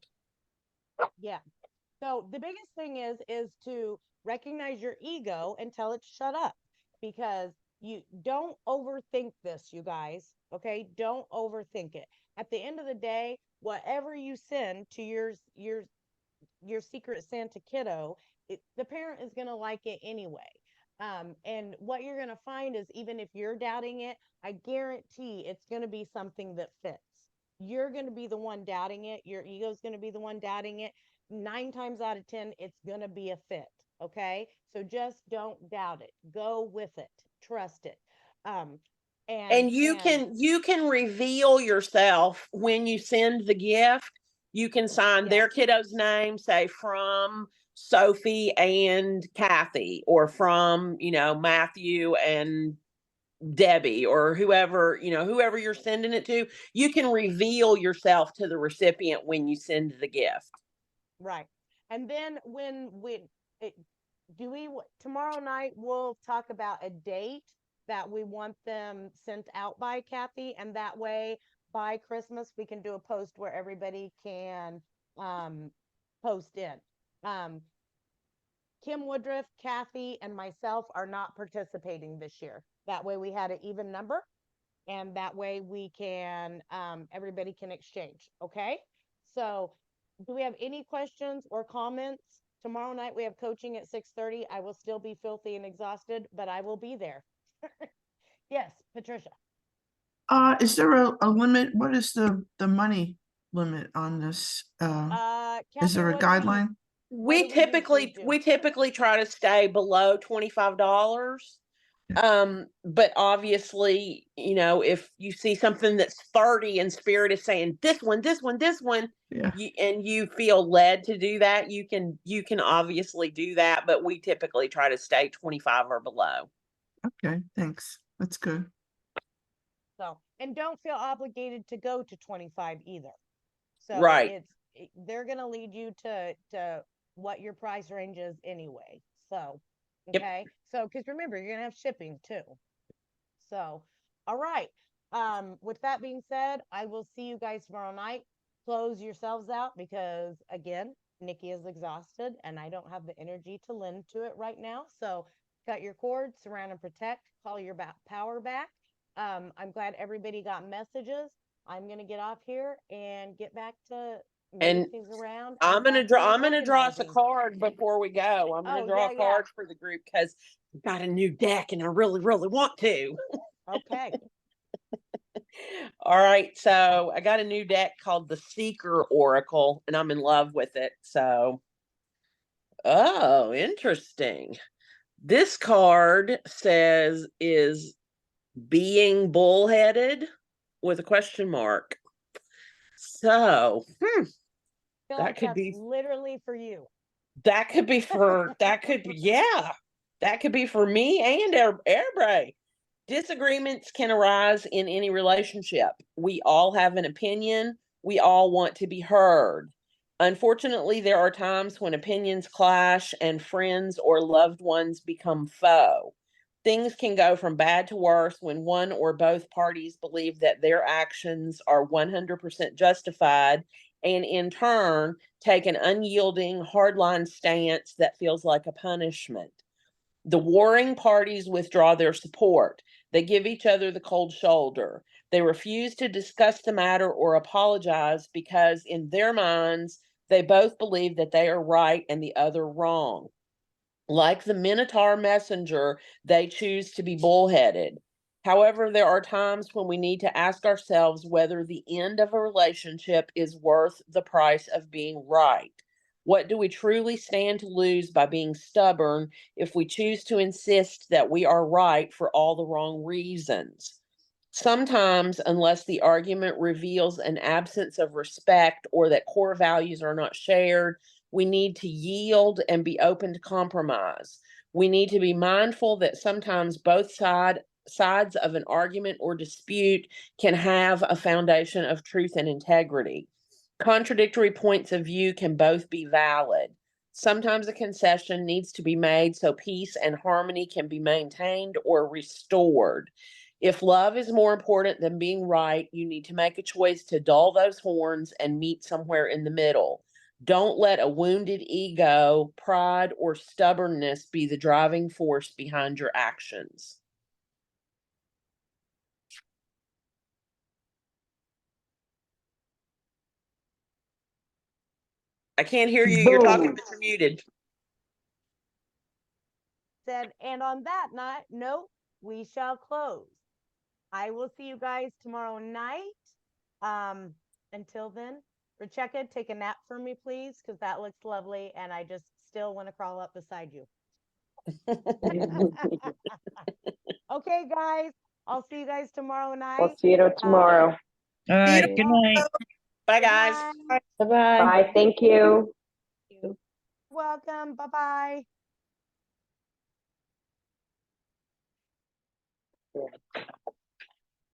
A: Yeah. So the biggest thing is to recognize your ego and tell it to shut up, because you don't overthink this, you guys. Okay? Don't overthink it. At the end of the day, whatever you send to your Secret Santa kiddo, the parent is going to like it anyway. And what you're going to find is, even if you're doubting it, I guarantee it's going to be something that fits. You're going to be the one doubting it. Your ego's going to be the one doubting it. 9 times out of 10, it's going to be a fit. Okay. So just don't doubt it. Go with it. Trust it.
C: And you can reveal yourself when you send the gift. You can sign their kiddo's name, say from Sophie and Kathy, or from, Matthew and Debbie, or whoever, whoever you're sending it to. You can reveal yourself to the recipient when you send the gift.
A: Right. And then tomorrow night, we'll talk about a date that we want them sent out by, Kathy, and that way by Christmas we can do a post where everybody can post in. Kim Woodruff, Kathy, and myself are not participating this year. That way we had an even number, and that way we can everybody can exchange. Okay. So do we have any questions or comments? Tomorrow night we have coaching at 6:30. I will still be filthy and exhausted, but I will be there. Yes, Patricia.
O: Is there a limit? What is the money limit on this? Is there a guideline?
C: We typically try to stay below $25. But obviously, if you see something that's 30 and Spirit is saying this one,
O: yeah,
C: and you feel led to do that, you can obviously do that, but we typically try to stay 25 or below.
O: Okay, thanks. That's good.
A: So, and don't feel obligated to go to 25 either. So
C: right.
A: They're going to lead you to what your price range is anyway. So, okay. Yep. So, because remember, you're going to have shipping too. So, all right. With that being said, I will see you guys tomorrow night. Close yourselves out, because again, Nikki is exhausted and I don't have the energy to lend to it right now. So cut your cord, surround and protect, call your power back. I'm glad everybody got messages. I'm going to get off here and get back to moving things around.
C: I'm going to draw us a card before we go. I'm going to draw a card for the group, because I've got a new deck and I really, really want to.
A: Okay.
C: All right. So I got a new deck called the Seeker Oracle, and I'm in love with it. So, oh, interesting. This card is being bullheaded with a question mark. So,
A: that could be literally for you.
C: That could be for that could be for me and everybody. Disagreements can arise in any relationship. We all have an opinion. We all want to be heard. Unfortunately, there are times when opinions clash and friends or loved ones become foe. Things can go from bad to worse when one or both parties believe that their actions are 100% justified and in turn take an unyielding, hardline stance that feels like a punishment. The warring parties withdraw their support. They give each other the cold shoulder. They refuse to discuss the matter or apologize because, in their minds, they both believe that they are right and the other wrong. Like the Minotaur messenger, they choose to be bullheaded. However, there are times when we need to ask ourselves whether the end of a relationship is worth the price of being right. What do we truly stand to lose by being stubborn if we choose to insist that we are right for all the wrong reasons? Sometimes, unless the argument reveals an absence of respect or that core values are not shared, we need to yield and be open to compromise. We need to be mindful that sometimes both sides of an argument or dispute can have a foundation of truth and integrity. Contradictory points of view can both be valid. Sometimes a concession needs to be made so peace and harmony can be maintained or restored. If love is more important than being right, you need to make a choice to dull those horns and meet somewhere in the middle. Don't let a wounded ego, pride, or stubbornness be the driving force behind your actions. I can't hear you. You're talking, but you're muted.
A: Said, and on that note, we shall close. I will see you guys tomorrow night. Until then, Rebecca, take a nap for me, please, because that looks lovely, and I just still want to crawl up beside you. Okay, guys, I'll see you guys tomorrow night.
M: We'll see you tomorrow.
L: All right. Good night.
C: Bye, guys.
D: Bye-bye.
M: Bye. Thank you.
A: Welcome. Bye-bye.